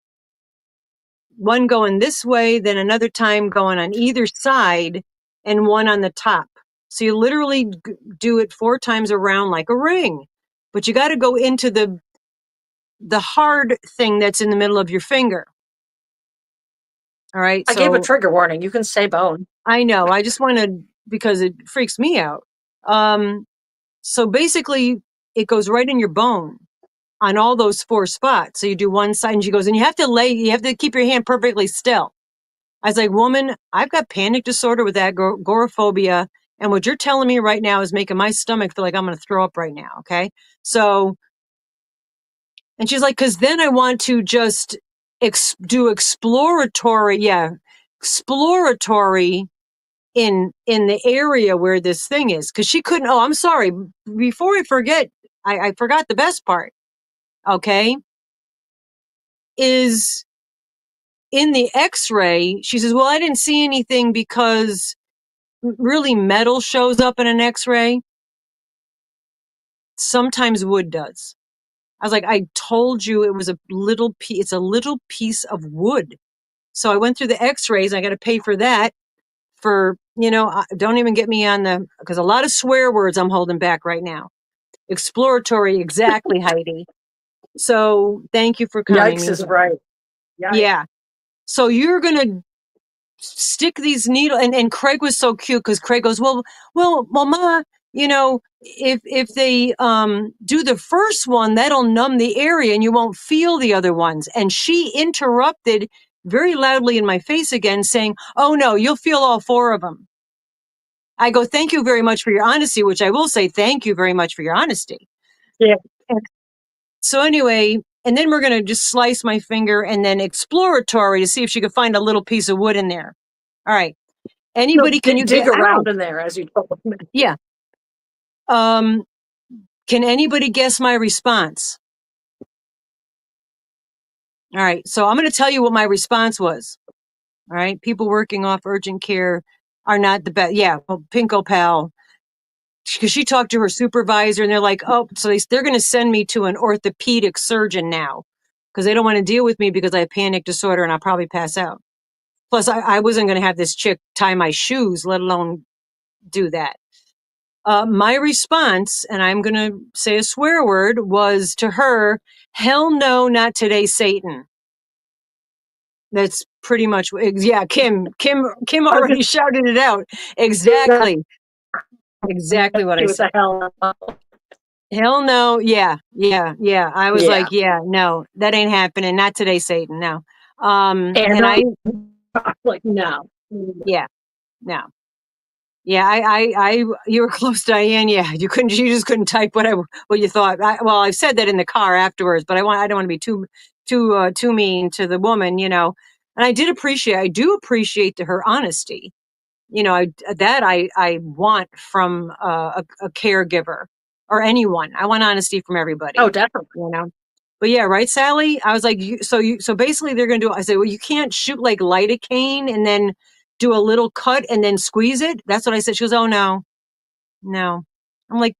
one going this way, then another time going on either side, and one on the top. So you literally do it 4 times around like a ring, but you got to go into the hard thing that's in the middle of your finger. All right. I gave a trigger warning. You can say bone. I know. I just want to, because it freaks me out. So basically it goes right in your bone on all those 4 spots. So you do one side, and she goes, and you have to keep your hand perfectly still. I was like, woman, I've got panic disorder with agoraphobia. And what you're telling me right now is making my stomach feel like I'm going to throw up right now. Okay. So, and she's like, cause then I want to just do exploratory in the area where this thing is, because she couldn't. Oh, I'm sorry. Before I forget, I forgot the best part. Okay, is in the X-ray. She says, "Well, I didn't see anything because really metal shows up in an X-ray. Sometimes wood does." I was like, "I told you it was a little piece. It's a little piece of wood." So I went through the X-rays. I got to pay for that. Don't even get me on because a lot of swear words I'm holding back right now. Exploratory, exactly, Heidi. So thank you for coming. Yikes is right. Yikes. Yeah. So you're gonna stick these needles, and Craig was so cute because Craig goes, well, Ma, if they do the first one, that'll numb the area and you won't feel the other ones. And she interrupted very loudly in my face again, saying, "Oh no, you'll feel all four of them." I go, "Thank you very much for your honesty," which I will say, thank you very much for your honesty. Yeah. And so anyway, and then we're going to just slice my finger and then exploratory to see if she could find a little piece of wood in there. All right. So Anybody, can you dig get out? around in there as you told me. Yeah. Can anybody guess my response? All right. So I'm going to tell you what my response was. All right. People working off urgent care are not the best. Yeah. Well, Pinko Pal, because she talked to her supervisor and they're like, "Oh, so they're going to send me to an orthopedic surgeon now because they don't want to deal with me because I have panic disorder and I'll probably pass out." Plus, I wasn't going to have this chick tie my shoes, let alone do that. My response, and I'm going to say a swear word, was to her, "Hell no, not today, Satan." That's pretty much, yeah, Kim already shouted it out. Exactly. Exactly what I What said. the hell? Hell no. Yeah. I was Yeah. like, yeah, no, that ain't happening. Not today, Satan. No. And And I, like, no. yeah, no. Yeah, you were close, Diane. Yeah, you just couldn't type what you thought. Well, I said that in the car afterwards, but I don't want to be too mean to the woman, And I do appreciate her honesty. I want from a caregiver or anyone. I want honesty from Oh, everybody, definitely. But yeah, right, Sally? I was like, so basically they're going to do, I said, well, you can't shoot like lidocaine and then do a little cut and then squeeze it. That's what I said. She goes, "Oh no, no." I'm like,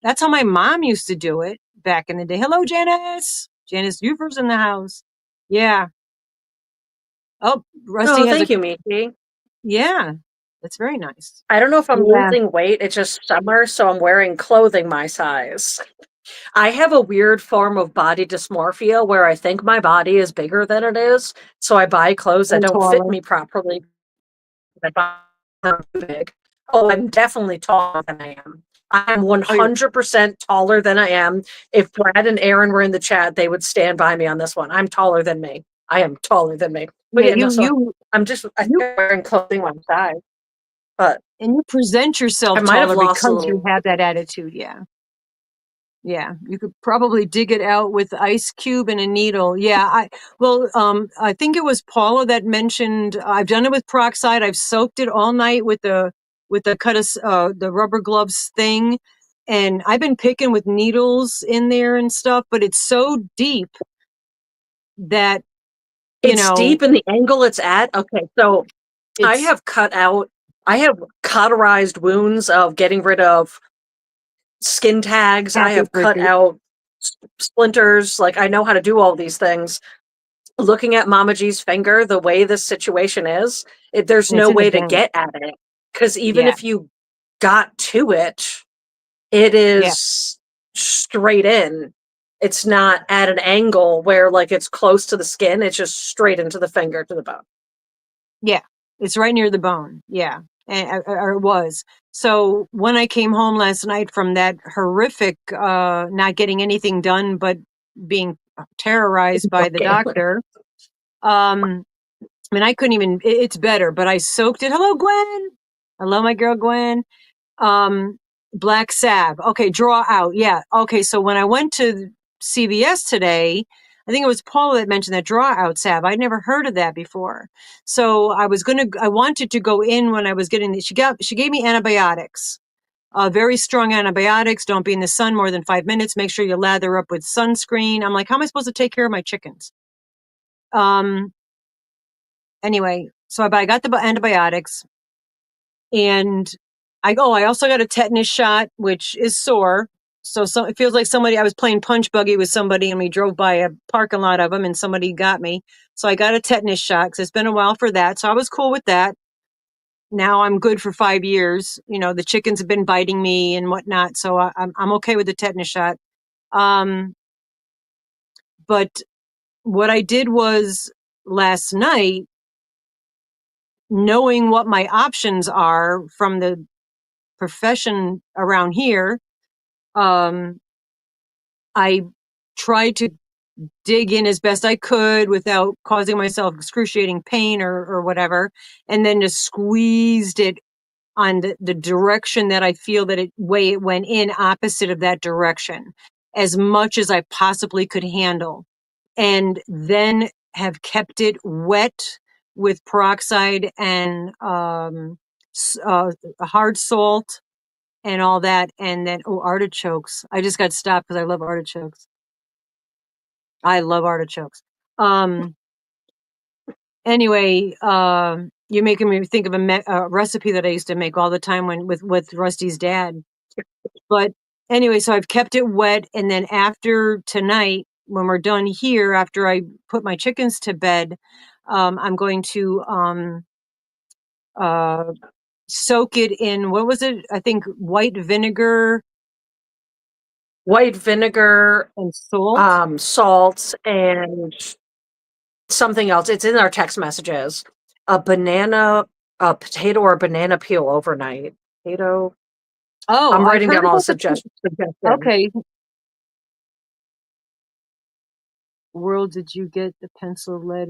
that's how my mom used to do it back in the day. Hello, Janice. Janice Ufer's in the house. Yeah. Oh, Rusty Oh, has thank you, Michi. yeah, that's very nice. I don't know if I'm Yeah. losing weight. It's just summer, so I'm wearing clothing my size. I have a weird form of body dysmorphia where I think my body is bigger than it is, so I buy clothes that And don't fit taller. me properly. My body's too big. Oh, I'm definitely taller than I am. I am Oh, you're, 100% taller than I am. If Brad and Aaron were in the chat, they would stand by me on this one. I'm taller than me. I am taller than me. But yeah, yeah, no, so I think you, I'm wearing clothing my size, but and you present I yourself might have taller lost a because you little. have that attitude. Yeah. Yeah, you could probably dig it out with ice cube and a needle. Yeah, I think it was Paula that mentioned I've done it with peroxide. I've soaked it all night with the rubber gloves thing, and I've been picking with needles in there and stuff. But it's so deep that you It's know deep in the angle it's at. Okay, so it's I have cauterized wounds of getting rid of skin tags. I happy have for cut you. out splinters. Like, I know how to do all these things. Looking at Mama G's finger, the way this situation is, there's And it's no in the way to vein. get at it. Because even Yeah, if you got to it, it yeah, is straight in. It's not at an angle where like it's close to the skin. It's just straight into the finger to the bone. yeah. It's right near the bone. Yeah, or it was. So when I came home last night from that horrific, not getting anything done, but being terrorized by the Okay. doctor, I mean, I couldn't even, it's better, but I soaked it. Hello, Gwen. Hello, my girl, Gwen. Um, Black salve. Okay. Draw out. Yeah. Okay. So when I went to CVS today, I think it was Paula that mentioned that draw out salve. I'd never heard of that before. So I wanted to go in when I was getting she gave me antibiotics, very strong antibiotics. Don't be in the sun more than 5 minutes. Make sure you lather up with sunscreen. I'm like, how am I supposed to take care of my chickens? Anyway, so I got the antibiotics, and I also got a tetanus shot, which is sore. So it feels like I was playing punch buggy with somebody, and we drove by a parking lot of them, and somebody got me. So I got a tetanus shot because it's been a while for that. So I was cool with that. Now I'm good for 5 years. The chickens have been biting me and whatnot. So I'm okay with the tetanus shot. But what I did was last night, knowing what my options are from the profession around here, I tried to dig in as best I could without causing myself excruciating pain or whatever, and then just squeezed it on the direction that I feel that it went in, opposite of that direction, as much as I possibly could handle, and then have kept it wet with peroxide and hard salt and all that. And then, artichokes. I just got stopped because I love artichokes. I love artichokes. Anyway, you're making me think of a recipe that I used to make all the time with Rusty's dad. But anyway, so I've kept it wet. And then after tonight, when we're done here, after I put my chickens to bed, I'm going to soak it in, what was it? I think white vinegar and salt. Salt, and something else. It's in our text messages. A potato or banana peel overnight. Potato. Oh, I'm I've writing heard down all the about suggestions. okay. World did you get the pencil lead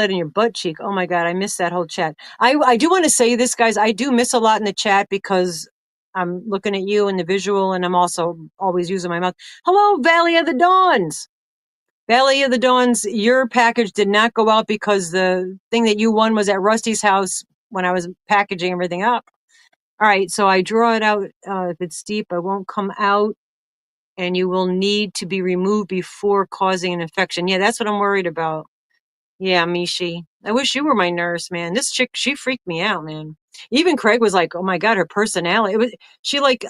in your butt cheek? Oh my God, I missed that whole chat. I do want to say this, guys. I do miss a lot in the chat because I'm looking at you and the visual, and I'm also always using my mouth. Hello, Valley of the Dawns. Valley of the Dawns, your package did not go out because the thing that you won was at Rusty's house when I was packaging everything up. All right, so I draw it out. If it's deep, I won't come out, and you will need to be removed before causing an infection. Yeah, that's what I'm worried about. Yeah, Mishi. I wish you were my nurse, man. This chick, she freaked me out, man. Even Craig was like, "Oh my God, her personality."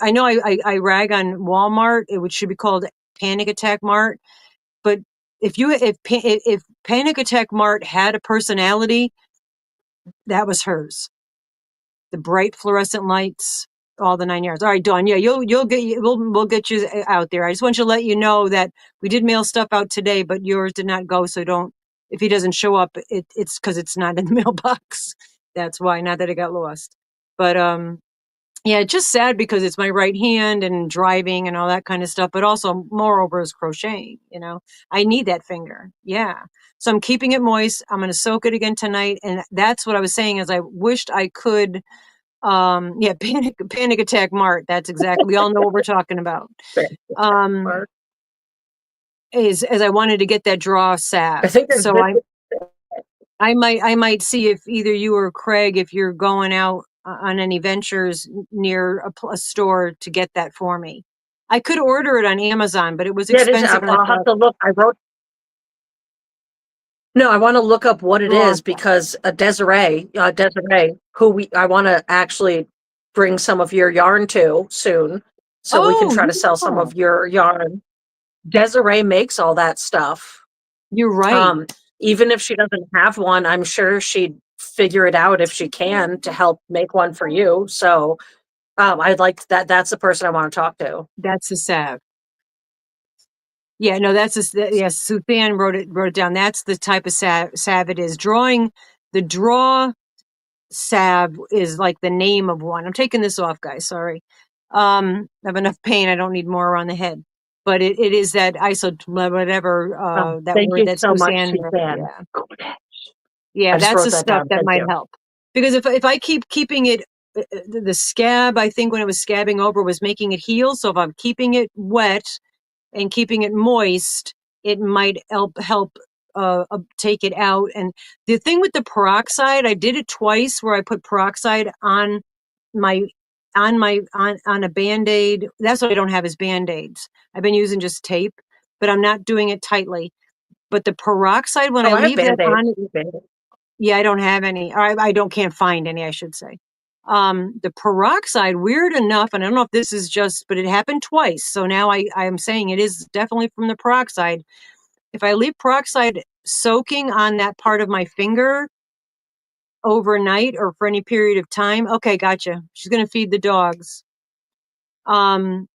I know I rag on Walmart. Should be called Panic Attack Mart. But if Panic Attack Mart had a personality, that was hers. The bright fluorescent lights, all the 9 yards. All right, Dawn. Yeah, we'll get you out there. I just want you to let you know that we did mail stuff out today, but yours did not go. So don't. If he doesn't show up, it's because it's not in the mailbox. That's why. Not that it got lost. But yeah, it's just sad because it's my right hand and driving and all that kind of stuff. But also, moreover, is crocheting. I need that finger. Yeah. So I'm keeping it moist. I'm going to soak it again tonight, and that's what I was saying. Is I wished I could. Yeah, panic attack Mart. That's exactly. We all know what we're talking about. Is as I wanted to get that draw salve. I think So I might see if either you or Craig, if you're going out on any ventures near a store, to get that for me. I could order it on Amazon, but it was expensive. I'll have to look. No, I want to look up what it is because Desiree, who I want to actually bring some of your yarn to soon, so we can try to sell some of your yarn. Desiree makes all that stuff. You're right. Even if she doesn't have one, I'm sure she'd figure it out if she can to help make one for you. So I'd like that. That's the person I want to talk to. That's the salve. Yeah, no, yes. Suzanne wrote it down. That's the type of salve it is. The draw salve is like the name of one. I'm taking this off, guys. Sorry. I have enough pain. I don't need more around the head. But it is that whatever that Thank word you that so much, Suzanne wrote. Suzanne. Yeah, that's the stuff that Thank might you. help. Because if I keep keeping it, the scab, I think when it was scabbing over was making it heal. So if I'm keeping it wet and keeping it moist, it might help take it out. And the thing with the peroxide, I did it twice where I put peroxide on my on a Band-Aid. That's what I don't have is Band-Aids. I've been using just tape, but I'm not doing it tightly. But the peroxide, when Oh, I I have leave that Band-Aids. on, yeah, I don't have any. Or I don't can't find any, I should say. The peroxide, weird enough, and I don't know if this is just, but it happened twice. So now I am saying it is definitely from the peroxide. If I leave peroxide soaking on that part of my finger overnight or for any period of time, okay, gotcha. She's gonna feed the dogs. Um,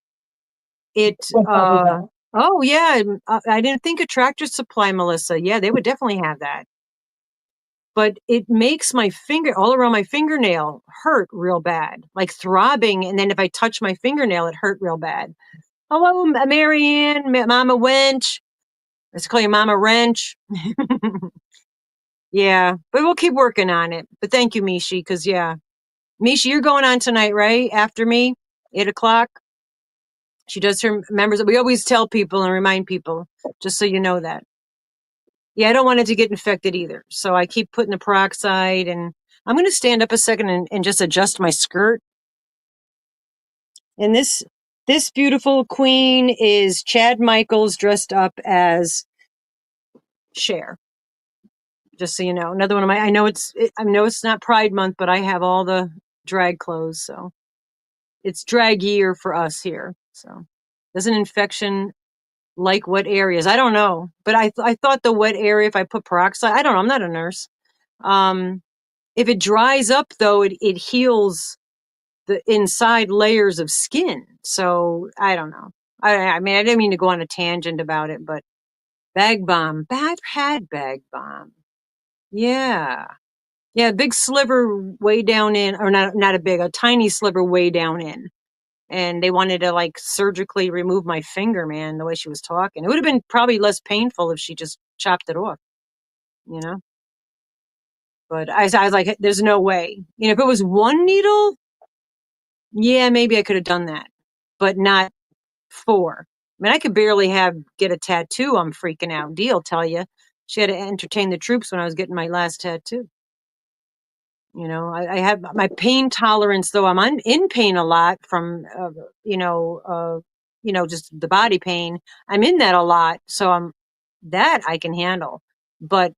it We'll probably not. oh yeah, I didn't think of Tractor Supply, Melissa. Yeah, they would definitely have that. But it makes my finger all around my fingernail hurt real bad, like throbbing. And then if I touch my fingernail, it hurt real bad. Hello, Marianne, Mama Wench. Let's call you Mama Wrench. Yeah, but we'll keep working on it. But thank you, Mishi, because yeah, Mishi, you're going on tonight, right? After me, 8 o'clock. She does her members. We always tell people and remind people, just so you know that. Yeah, I don't want it to get infected either. So I keep putting the peroxide, and I'm going to stand up a second and just adjust my skirt. And this beautiful queen is Chad Michaels dressed up as Cher. Just so you know, another one of my. I know it's not Pride Month, but I have all the drag clothes, so it's drag year for us here. So, does an infection like wet areas? I don't know, but I thought the wet area, if I put peroxide, I don't know. I'm not a nurse. If it dries up though, it heals the inside layers of skin. So I don't know. I mean, I didn't mean to go on a tangent about it, but bag bomb. I've had bag bomb. Yeah. Yeah, big sliver way down in, or not a big, a tiny sliver way down in. And they wanted to like surgically remove my finger, man, the way she was talking. It would have been probably less painful if she just chopped it off, you know? But I was like, there's no way. You know, if it was one needle, yeah, maybe I could have done that, but not four. I mean, I could barely get a tattoo. I'm freaking out. Deal, tell you. She had to entertain the troops when I was getting my last tattoo. You know, I have my pain tolerance, though I'm in pain a lot from, just the body pain. I'm in that a lot, so that I can handle. But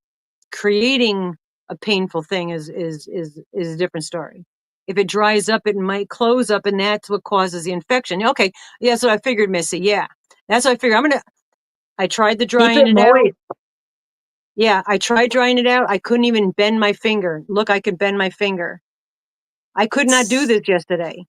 creating a painful thing is a different story. If it dries up, it might close up, and that's what causes the infection. Okay, yeah, so I figured, Missy. Yeah, that's what I figured. I tried the Keep drying it it out. moist. Yeah, I tried drying it out. I couldn't even bend my finger. Look, I could bend my finger. I could not do this yesterday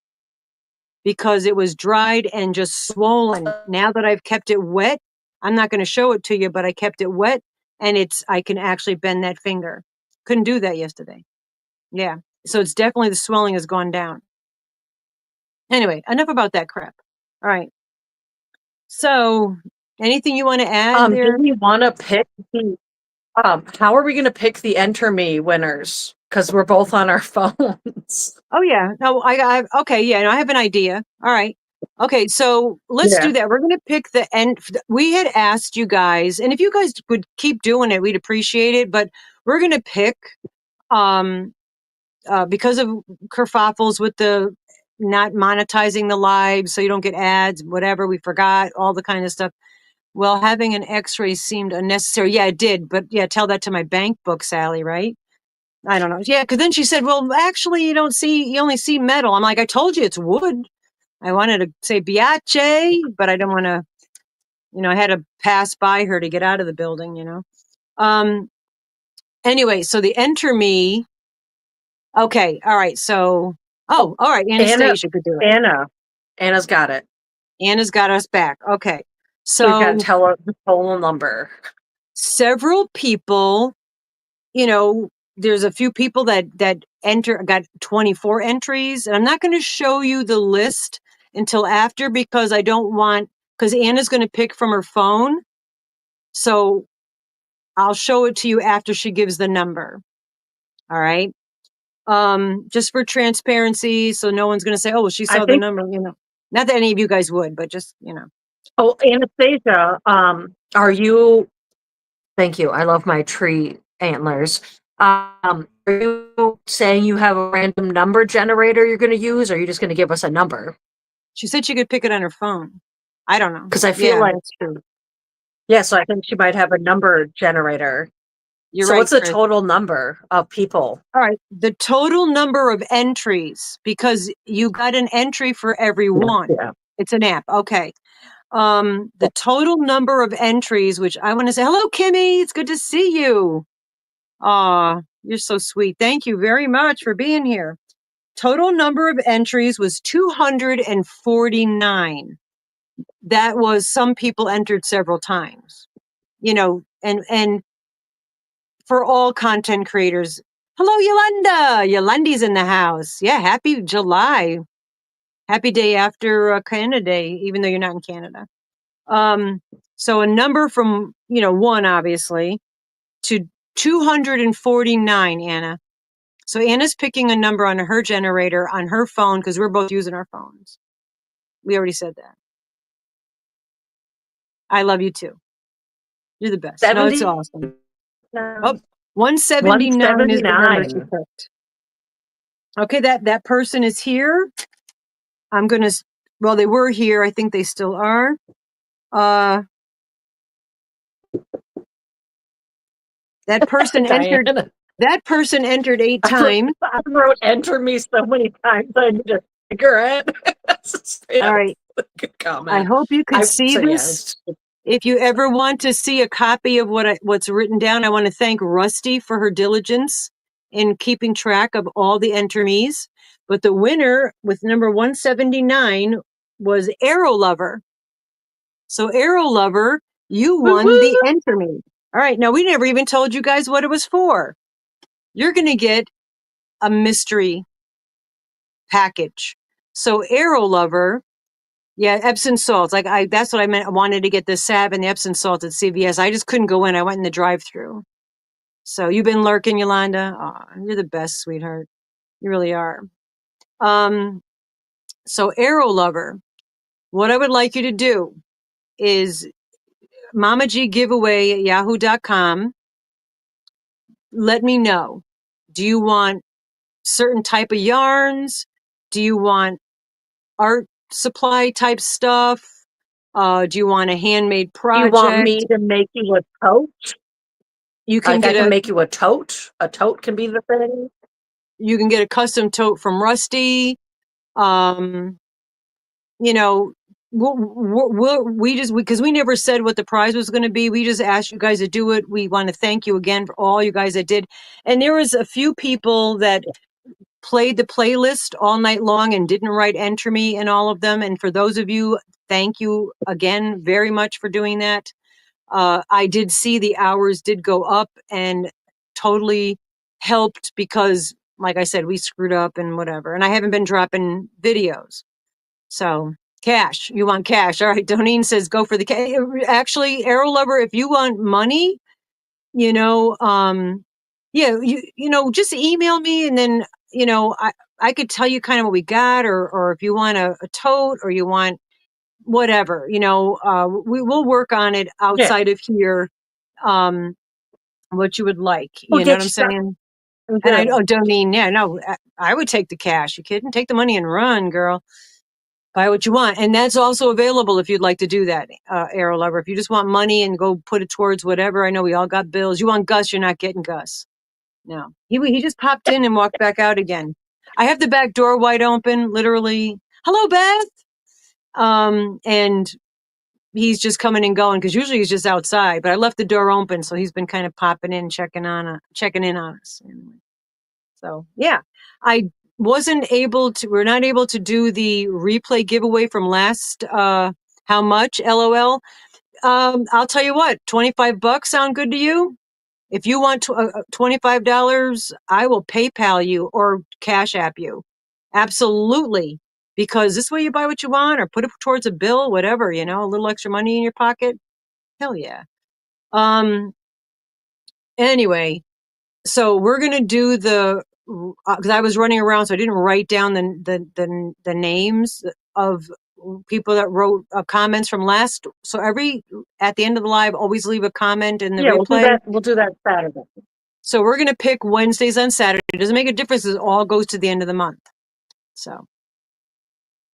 because it was dried and just swollen. Now that I've kept it wet, I'm not going to show it to you, but I kept it wet and I can actually bend that finger. Couldn't do that yesterday. Yeah. So it's definitely the swelling has gone down. Anyway, enough about that crap. All right. So anything you want to add Do there? we want to pick the how are we going to pick the Enter Me winners? Because we're both on our phones. Oh yeah. No, okay. Yeah. No, I have an idea. All right. Okay. So let's Yeah. do that. We're going to pick the end. We had asked you guys, and if you guys would keep doing it, we'd appreciate it, but we're going to pick, because of kerfuffles with the not monetizing the live, so you don't get ads, whatever. We forgot all the kind of stuff. Well, having an X-ray seemed unnecessary. Yeah, it did. But yeah, tell that to my bank book, Sally, right? I don't know. Yeah, because then she said, well, actually, you only see metal. I'm like, I told you it's wood. I wanted to say Biace, but I don't want to, I had to pass by her to get out of the building, Anyway, so the Enter Me. Okay. All right. So, all right. Anna, Anastasia could do it. Anna's got it. Anna's got us back. Okay. We've got to So tell her the total number. several people, there's a few people that got 24 entries, and I'm not going to show you the list until after because because Anna's going to pick from her phone. So I'll show it to you after she gives the number. All right. Just for transparency. So no one's going to say, oh, well, she I saw the think. number, not that any of you guys would, but just, Oh, Anastasia. Are you Thank you. I love my tree antlers. Are you saying you have a random number generator you're going to use, or are you just going to give us a number? She said she could pick it on her phone. I don't know. Because I feel Yeah, like, that's true. yeah, so I think she might have a number generator. You're So right, what's the Chris. total number of people? All right. The total number of entries, because you got an entry for every one. Yeah. It's an app. Okay. The total number of entries, which I want to say, hello, Kimmy. It's good to see you. Aw, you're so sweet. Thank you very much for being here. Total number of entries was 249. That was some people entered several times, and for all content creators. Hello, Yolanda. Yolanda's in the house. Yeah, happy July. Happy day after Canada Day, even though you're not in Canada. So a number from, one, obviously, to 249, Anna. So Anna's picking a number on her generator on her phone because we're both using our phones. We already said that. I love you too. You're the best. No, it's 70, awesome. Oh, 179 is the number she 179. picked. Okay, that person is here. I'm going to, well, they were here. I think they still are. That person entered, Diana. that person entered 8 I wrote, times. I wrote enter me so many times I need a cigarette. All Yeah, right. good I comment. hope you could see So this. yes. If you ever want to see a copy of what's written down, I want to thank Rusty for her diligence in keeping track of all the entermies. But the winner with number 179 was Arrow Lover. So Arrow Lover, you Woo won the woo. entermy. All right. Now we never even told you guys what it was for. You're going to get a mystery package. So Arrow Lover, yeah, Epsom salts. That's what I meant. I wanted to get the salve and the Epsom salt at CVS. I just couldn't go in. I went in the drive-through. So you've been lurking, Yolanda. Aw, you're the best, sweetheart. You really are. So Arrow Lover, what I would like you to do is Mama G giveaway at yahoo.com. Let me know. Do you want certain type of yarns? Do you want art supply type stuff? Do you want a handmade You want project? me to make you a tote? You can Like I get can a make you a tote. A tote can be the thing. you can get a custom tote from Rusty. Um, you know, because we never said what the prize was going to be. We just asked you guys to do it. We want to thank you again for all you guys that did. And there was a few people that played the playlist all night long and didn't write enter me in all of them. And for those of you, thank you again very much for doing that. I did see the hours did go up and totally helped because, like I said, we screwed up and whatever. And I haven't been dropping videos. So cash, you want cash. All right. Doneen says go for the cash. Actually, Arrow Lover, if you want money, you know, yeah, just email me and then, I could tell you kind of what we got or if you want a tote or you want whatever, we will work on it Yeah. outside of here. Um, what you would like, We'll you know what get I'm you something saying? And I good. don't mean, yeah, no, I would take the cash. You kidding? Take the money and run, girl. Buy what you want. And that's also available if you'd like to do that, Arrow Lover. If you just want money and go put it towards whatever. I know we all got bills. You want Gus, you're not getting Gus. No. He just popped in and walked back out again. I have the back door wide open, literally. Hello, Beth. And he's just coming and going because usually he's just outside, but I left the door open. So he's been kind of popping in, checking in on us. Anyway. So yeah, we're not able to do the replay giveaway from last, how much? LOL. I'll tell you what, $25 sound good to you? If you want $25, I will PayPal you or Cash App you. Absolutely. Because this way you buy what you want or put it towards a bill, whatever, a little extra money in your pocket. Hell yeah. Anyway, so we're going to do because I was running around, so I didn't write down the names of people that wrote comments from last. So at the end of the live, always leave a comment in the Yeah, we'll do replay. that. We'll do that Saturday. So we're going to pick Wednesdays on Saturday. It doesn't make a difference. It all goes to the end of the month. So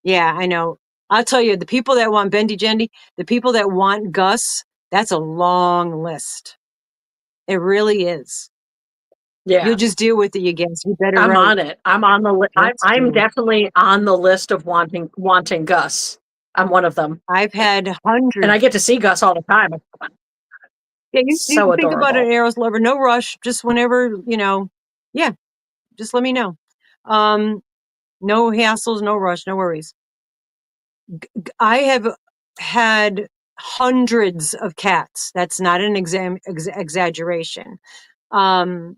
yeah, I know. I'll tell you, the people that want Bendy Jendy, the people that want Gus, that's a long list. It really is. You'll Yeah, just deal with it, you guess. You better I'm write. on it. I'm on the list. That's I'm cool. definitely on the list of wanting Gus. I'm one of them, I've had and I hundreds. get to see Gus all the time. It's fun. Yeah, you So can think about it, adorable. Eros lover. No rush. Just whenever, yeah, just let me know. No hassles, no rush, no worries. I have had hundreds of cats. That's not an exaggeration. Um,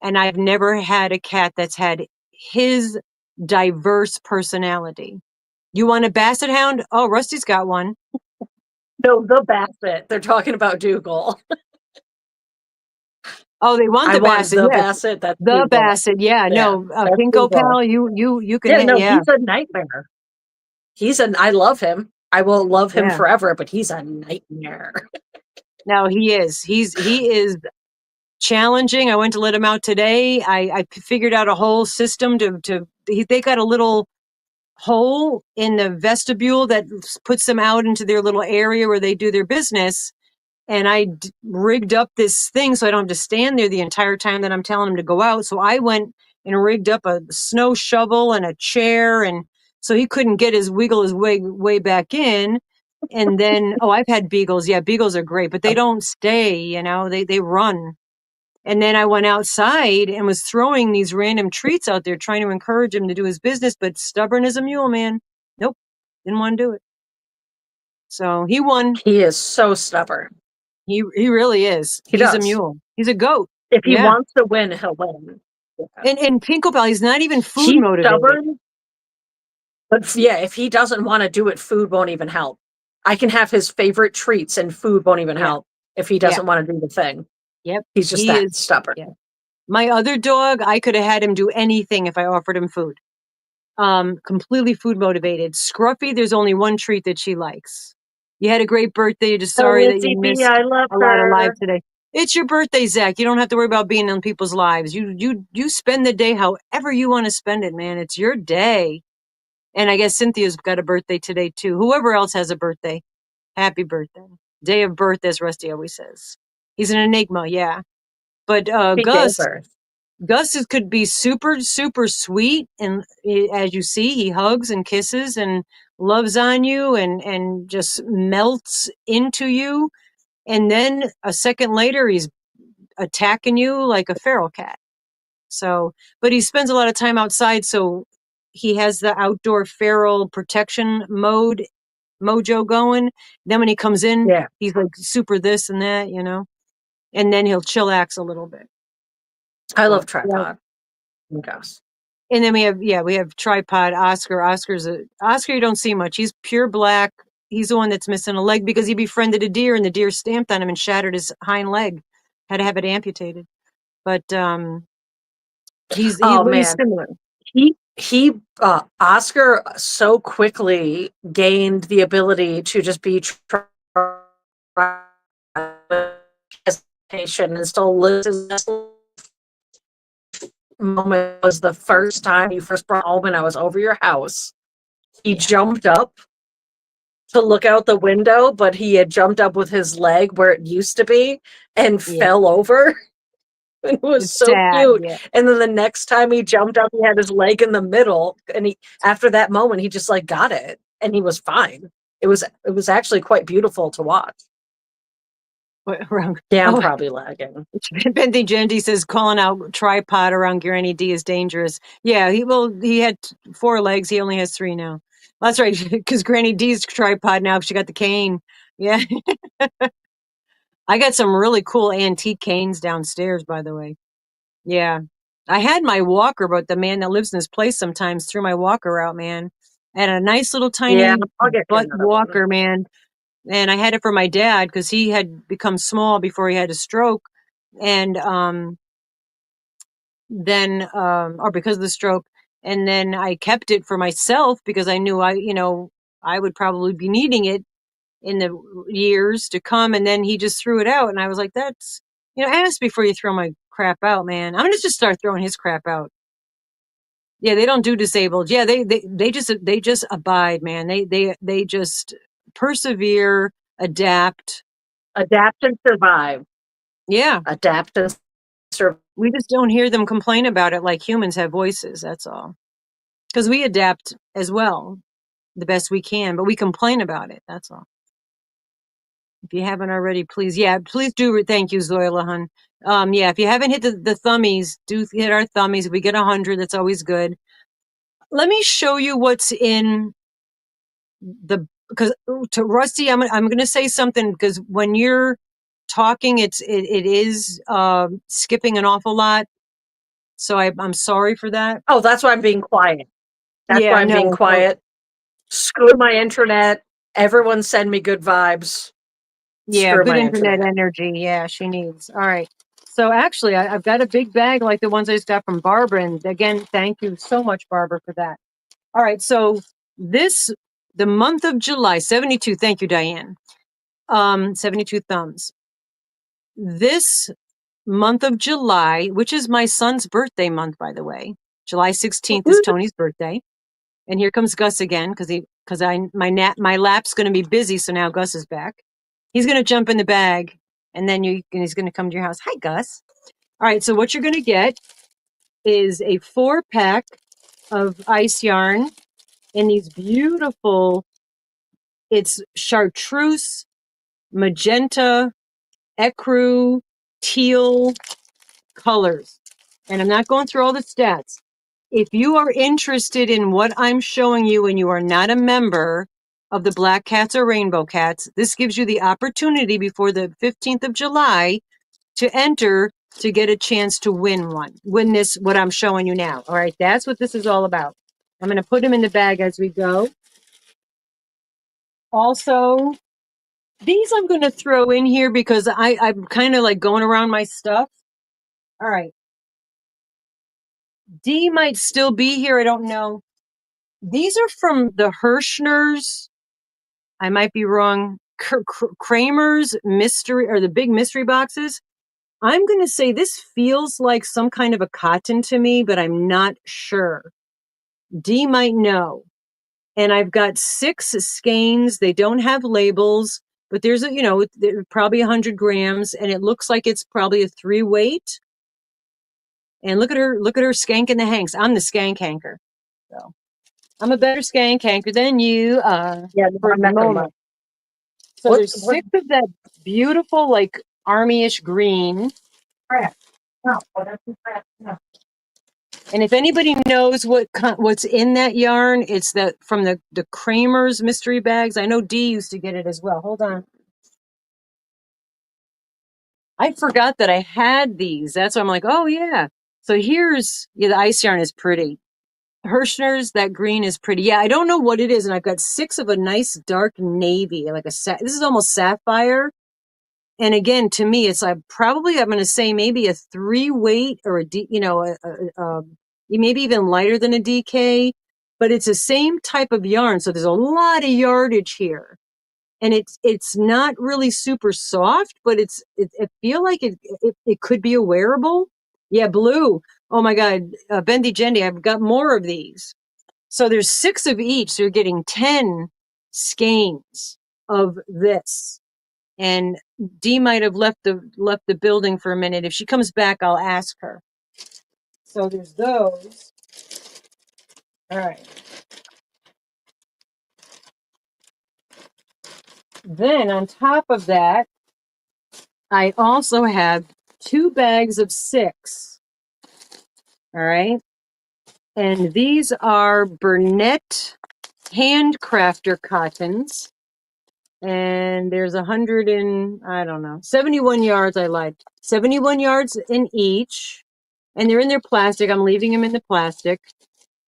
and I've never had a cat that's had his diverse personality. You want a basset hound? Oh, Rusty's got one. No, the Basset. They're talking about Dougal. Oh, they want I the want basset. the Yes, Basset. That's the Dougal. basset. Yeah, Yeah, no, that's Pinko Dougal. Pal. You can. Yeah, no, Yeah, he's a nightmare. I love him. I will love him yeah. forever, but he's a nightmare. No, he is. He is challenging. I went to let him out today. I figured out a whole system they got a little hole in the vestibule that puts them out into their little area where they do their business. And rigged up this thing so I don't have to stand there the entire time that I'm telling him to go out. So I went and rigged up a snow shovel and a chair, and so he couldn't wiggle his way back in. And then, oh, I've had beagles. Yeah, beagles are great, but they don't stay. They run. And then I went outside and was throwing these random treats out there, trying to encourage him to do his business, but stubborn as a mule, man. Nope, didn't want to do it. So he won. He is so stubborn. He really is. He He's a does. mule. He's a goat. If he Yeah. wants to win, he'll win. Yeah. And Pinko Pal, he's not even food He's motivated. stubborn, but yeah, if he doesn't want to do it, food won't even help. I can have his favorite treats and food won't even Yeah. help if he Yeah. doesn't want to do the thing. Yep. He's just He that is. stubborn. Yeah. My other dog, I could have had him do anything if I offered him food. Completely food motivated. Scruffy, there's only one treat that she likes. You had a great birthday. You're just sorry Oh, that you CP, missed I love a lot of live her. today. It's your birthday, Zach. You don't have to worry about being in people's lives. You spend the day however you want to spend it, man. It's your day. And I guess Cynthia's got a birthday today too. Whoever else has a birthday, happy birthday. Day of birth, as Rusty always says. He's an enigma, yeah. But He gave her. Could be super, super sweet, and as you see, he hugs and kisses and loves on you, and just melts into you. And then a second later, he's attacking you like a feral cat. So, but he spends a lot of time outside, so he has the outdoor feral protection mojo going. Then when he comes in, Yeah, he's like super this and that, and then he'll chillax a little bit. I So, love yeah. tripod. Yes. And then we have tripod Oscar. Oscar you don't see much. He's pure black. He's the one that's missing a leg because he befriended a deer and the deer stamped on him and shattered his hind leg. Had to have it amputated. But Oh he's man, similar. he Oscar so quickly gained the ability to just be hesitation and still live his moment. Was the first time you first brought home and I was over your house. He Yeah. jumped up to look out the window, but he had jumped up with his leg where it used to be and Yeah. fell over. It was It's so sad. cute. Yeah. And then the next time he jumped up, he had his leg in the middle. And after that moment, he just like got it and he was fine. It was actually quite beautiful to watch. Around, Yeah, I'm oh, probably lagging. Bendy Gendy says calling out tripod around Granny D is dangerous. Yeah, he had 4 legs. He only has 3 now. That's right, because Granny D's tripod now. She got the cane. Yeah, I got some really cool antique canes downstairs, by the way. Yeah, I had my walker, but the man that lives in this place sometimes threw my walker out, man. I had a nice little Yeah, tiny I'll get you butt another one. walker, man. And I had it for my dad because he had become small before he had a stroke. And then or because of the stroke, and then I kept it for myself because I knew I would probably be needing it in the years to come. And then he just threw it out. And I was like, that's, ask before you throw my crap out, man. I'm going to just start throwing his crap out. Yeah, they don't do disabled. Yeah, they just abide, man. They just persevere, adapt. Adapt and survive. Yeah. Adapt and survive. We just don't hear them complain about it like humans have voices. That's all. Because we adapt as well, the best we can, but we complain about it. That's all. If you haven't already, please do. Thank you, Zoila, hun. Yeah, if you haven't hit the thummies, do hit our thummies. If we get 100, that's always good. Let me show you what's in because to Rusty, I'm going to say something because when you're talking, it is skipping an awful lot. So I'm sorry for that. Oh, that's why I'm being quiet. That's Yeah, why I'm being no. quiet. Screw my internet. Everyone send me good vibes. Yeah, Screw good my internet energy. Yeah, she needs. All right. So actually, I've got a big bag like the ones I just got from Barbara. And again, thank you so much, Barbara, for that. All right. So the month of July, 72. Thank you, Diane. 72 thumbs. This month of July, which is my son's birthday month, by the way. July 16th is Tony's birthday. And here comes Gus again because my lap's going to be busy. So now Gus is back. He's going to jump in the bag and then he's going to come to your house. Hi, Gus. All right. So what you're going to get is a 4-pack of ice yarn in these beautiful, it's chartreuse, magenta, ecru, teal colors. And I'm not going through all the stats. If you are interested in what I'm showing you and you are not a member of the Black Cats or Rainbow Cats, this gives you the opportunity before the 15th of July to enter to get a chance to win this, what I'm showing you now. All right, that's what this is all about. I'm going to put them in the bag as we go. Also, these I'm going to throw in here because I'm kind of like going around my stuff. All right. Dee might still be here. I don't know. These are from the Hirschner's. I might be wrong. Kramer's mystery or the big mystery boxes. I'm going to say this feels like some kind of a cotton to me, but I'm not sure. Dee might know. And I've got 6 skeins. They don't have labels, but there's probably 100 grams, and it looks like it's probably a 3 weight. And look at her skanking the hanks. I'm the skank hanker. So I'm a better skank hanker than you are. Yeah, For the moment. So there's 6 of that beautiful, like army-ish green. crap. No, that's crap. No. And if anybody knows what's in that yarn, it's that from the Kramer's mystery bags. I know Dee used to get it as well. Hold on. I forgot that I had these. That's why I'm like, oh yeah. So the ice yarn is pretty. Hirschner's, that green is pretty. Yeah, I don't know what it is. And I've got 6 of a nice dark navy, like this is almost sapphire. And again, to me, it's I'm going to say maybe a 3 weight or maybe even lighter than a DK, but it's the same type of yarn. So there's a lot of yardage here. And it's not really super soft, but it feel like it could be a wearable. Yeah, blue. Oh my God, Bendy Jendy, I've got more of these. So there's 6 of each. So you're getting 10 skeins of this. And Dee might have left the building for a minute. If she comes back, I'll ask her. So there's those. All right. Then on top of that, I also have 2 bags of 6. All right. And these are Burnett handcrafter cottons. And there's 71 yards. I lied. 71 yards in each. And they're in their plastic. I'm leaving them in the plastic.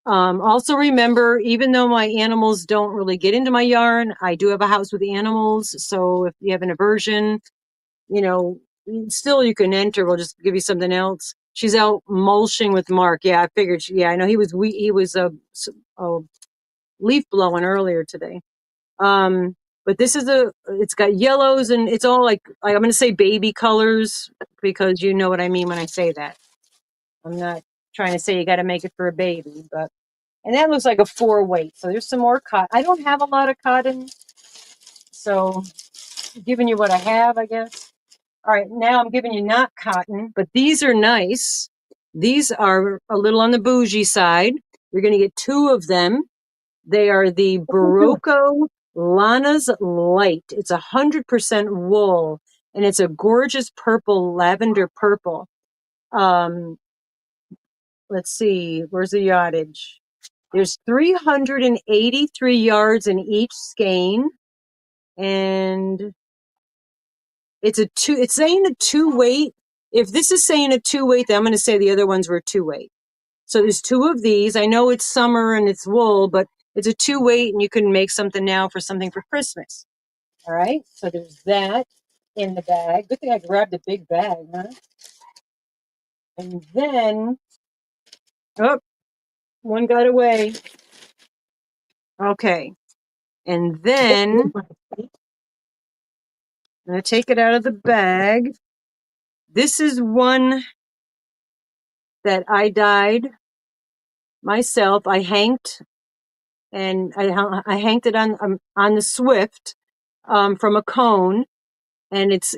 Also remember, even though my animals don't really get into my yarn, I do have a house with animals. So if you have an aversion, still you can enter. We'll just give you something else. She's out mulching with Mark. Yeah, I figured. I know he was a leaf blowing earlier today. But this is it's got yellows and it's all like I'm going to say baby colors because you know what I mean when I say that. I'm not trying to say you got to make it for a baby, and that looks like a 4-weight. So there's some more cotton. I don't have a lot of cotton, so I'm giving you what I have, I guess. All right, now I'm giving you not cotton, but these are nice. These are a little on the bougie side. You're going to get 2 of them. They are the Barocco Lana's Light. It's 100% wool, and it's a gorgeous purple, lavender purple. Let's see, where's the yardage? There's 383 yards in each skein, and it's saying a 2-weight. If this is saying a 2-weight, then I'm going to say the other ones were 2-weight. So there's 2 of these. I know it's summer and it's wool, but it's a 2-weight, and you can make something now for something for Christmas. All right, so there's that in the bag. Good thing I grabbed a big bag, huh? And then, oh, one got away. Okay, and then I'm going to take it out of the bag. This is one that I dyed myself. I hanked, and I hanked it on the Swift from a cone, and it's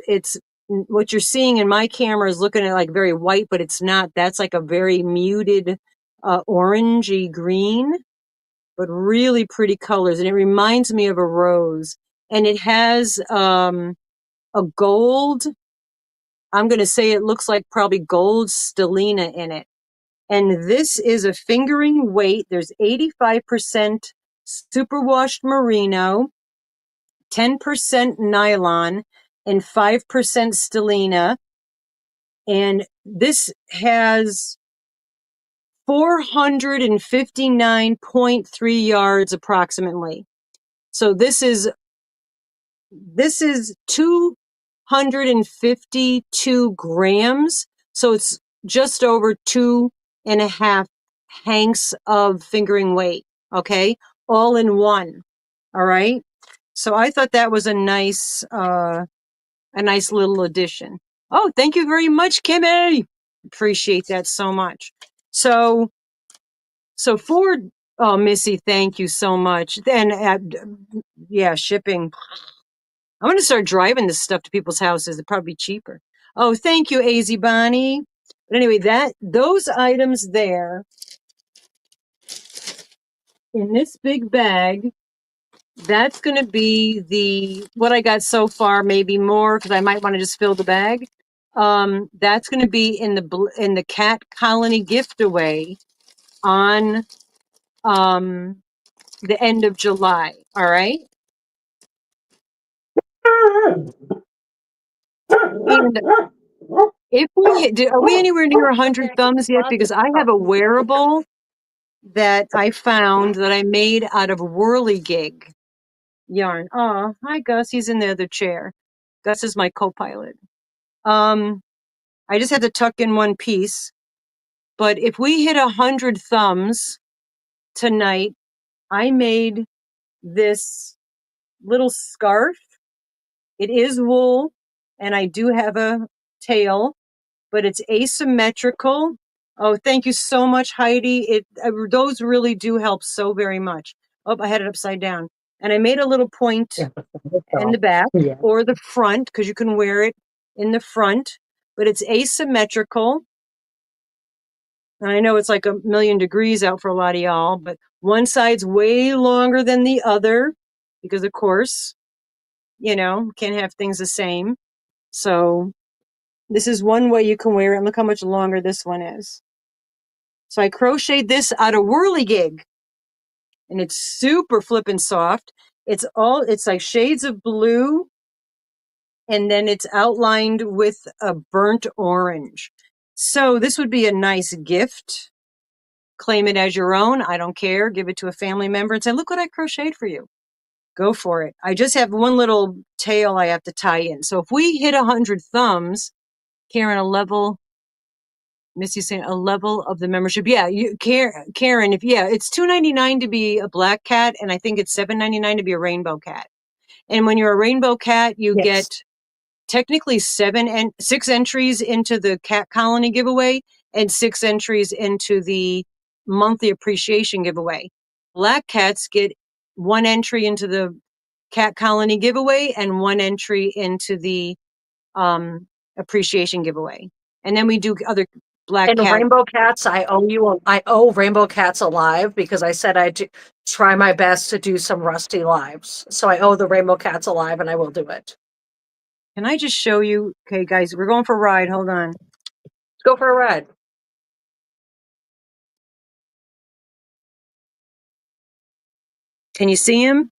what you're seeing in my camera is looking at like very white, but it's not. That's like a very muted orangey green, but really pretty colors, and it reminds me of a rose, and it has a gold. I'm going to say it looks like probably gold stellina in it. And this is a fingering weight. There's 85% superwashed merino, 10% nylon, and 5% stellina. And this has 459.3 yards approximately. So this is 252 grams. So it's just over 2.5 hanks of fingering weight. Okay. All in one. All right. So I thought that was a nice little addition. Oh, thank you very much, Kimmy. Appreciate that so much. So for, oh, Missy, thank you so much. Then, yeah, shipping. I'm going to start driving this stuff to people's houses. It'd probably be cheaper. Oh, thank you, AZ Bonnie. But anyway, those items there in this big bag, that's going to be what I got so far, maybe more because I might want to just fill the bag. That's going to be in the cat colony gift away on the end of July. All right. And if are we anywhere near 100 thumbs yet? Because I have a wearable that I found that I made out of whirligig yarn. Oh, hi Gus. He's in the other chair. Gus is my co-pilot. I just had to tuck in one piece. But if we hit 100 thumbs tonight, I made this little scarf. It is wool, and I do have a tail, but it's asymmetrical. Oh, thank you so much, Heidi. Those really do help so very much. Oh, I had it upside down. And I made a little point in the back or the front because you can wear it in the front, but it's asymmetrical. And I know it's like 1,000,000 degrees out for a lot of y'all, but one side's way longer than the other because, of course, can't have things the same. So this is one way you can wear it. And look how much longer this one is. So I crocheted this out of whirligig, and it's super flippin' soft. It's like shades of blue, and then it's outlined with a burnt orange. So this would be a nice gift. Claim it as your own. I don't care. Give it to a family member and say, look what I crocheted for you. Go for it. I just have one little tail I have to tie in. So if we hit 100 thumbs, Karen, a level Missy's saying a level of the membership. Yeah, Karen, it's $2.99 to be a black cat, and I think it's $7.99 to be a rainbow cat. And when you're a rainbow cat, you Yes. get technically 6 entries into the cat colony giveaway and 6 entries into the monthly appreciation giveaway. Black cats get 1 entry into the cat colony giveaway and 1 entry into the appreciation giveaway. And then we do other black And cat. Rainbow Cats, I owe Rainbow Cats a live because I said I'd try my best to do some Rusty lives. So I owe the Rainbow Cats a live and I will do it. Can I just show you? Okay, guys, we're going for a ride. Hold on. Let's go for a ride. Can you see him?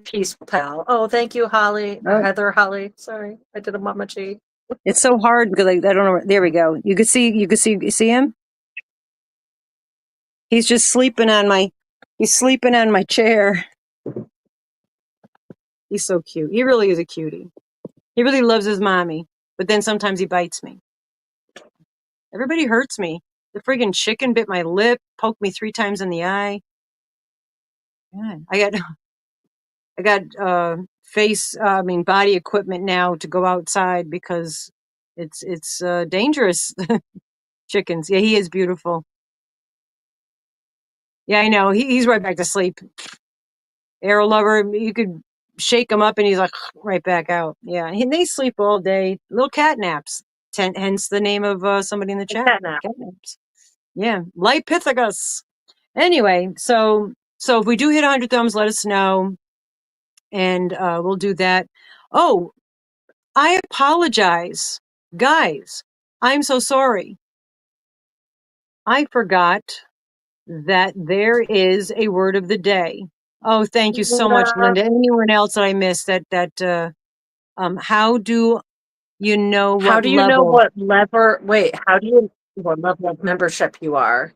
Peace, pal. Oh, thank you, Holly. Oh. Heather Holly. Sorry, I did a Mama G. It's so hard because I don't know. There we go. You see him? He's just sleeping on my chair. He's so cute. He really is a cutie. He really loves his mommy, but then sometimes he bites me. Everybody hurts me. The friggin' chicken bit my lip, poked me 3 times in the eye. God, I got body equipment now to go outside because it's dangerous. Chickens. Yeah, he is beautiful. Yeah, I know. He's right back to sleep. Arrow lover, you could shake him up and he's like right back out. Yeah, and they sleep all day. Little cat naps. Hence the name of somebody in the chat. Catnap. Cat naps. Yeah, Lipithecus. Anyway, so if we do hit 100 thumbs, let us know, and we'll do that. Oh, I apologize, guys. I'm so sorry. I forgot that there is a word of the day. Oh, thank you so much, Linda. Anyone else that I missed how do you know How what do you know level? how do you what level of membership you are?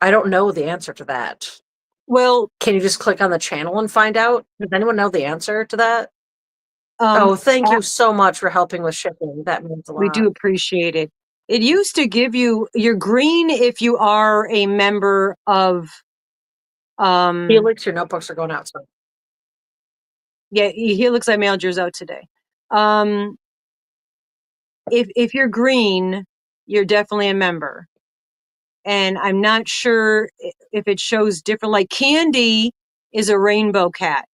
I don't know the answer to that. Well, Can you just click on the channel and find out? Does anyone know the answer to that? um, Oh, thank a- you so much for helping with shipping. That means a we do lot. appreciate it. It used to give you're green if you are a member of, Felix, your notebooks are going out soon. yeah, Helix, I mailed yours out today. Um, if you're green, you're definitely a member. And I'm not sure if it shows different, like Candy is a rainbow cat.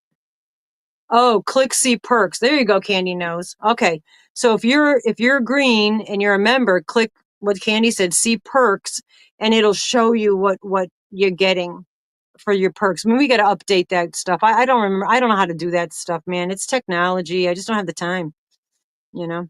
Oh, click see perks. There you go, Candy knows. Okay. So if you're green and you're a member, click what Candy said, see perks, and it'll show you what you're getting for your perks. I mean, we got to update that stuff. I don't remember. I don't know how to do that stuff, man. It's technology. I just don't have the time, you know.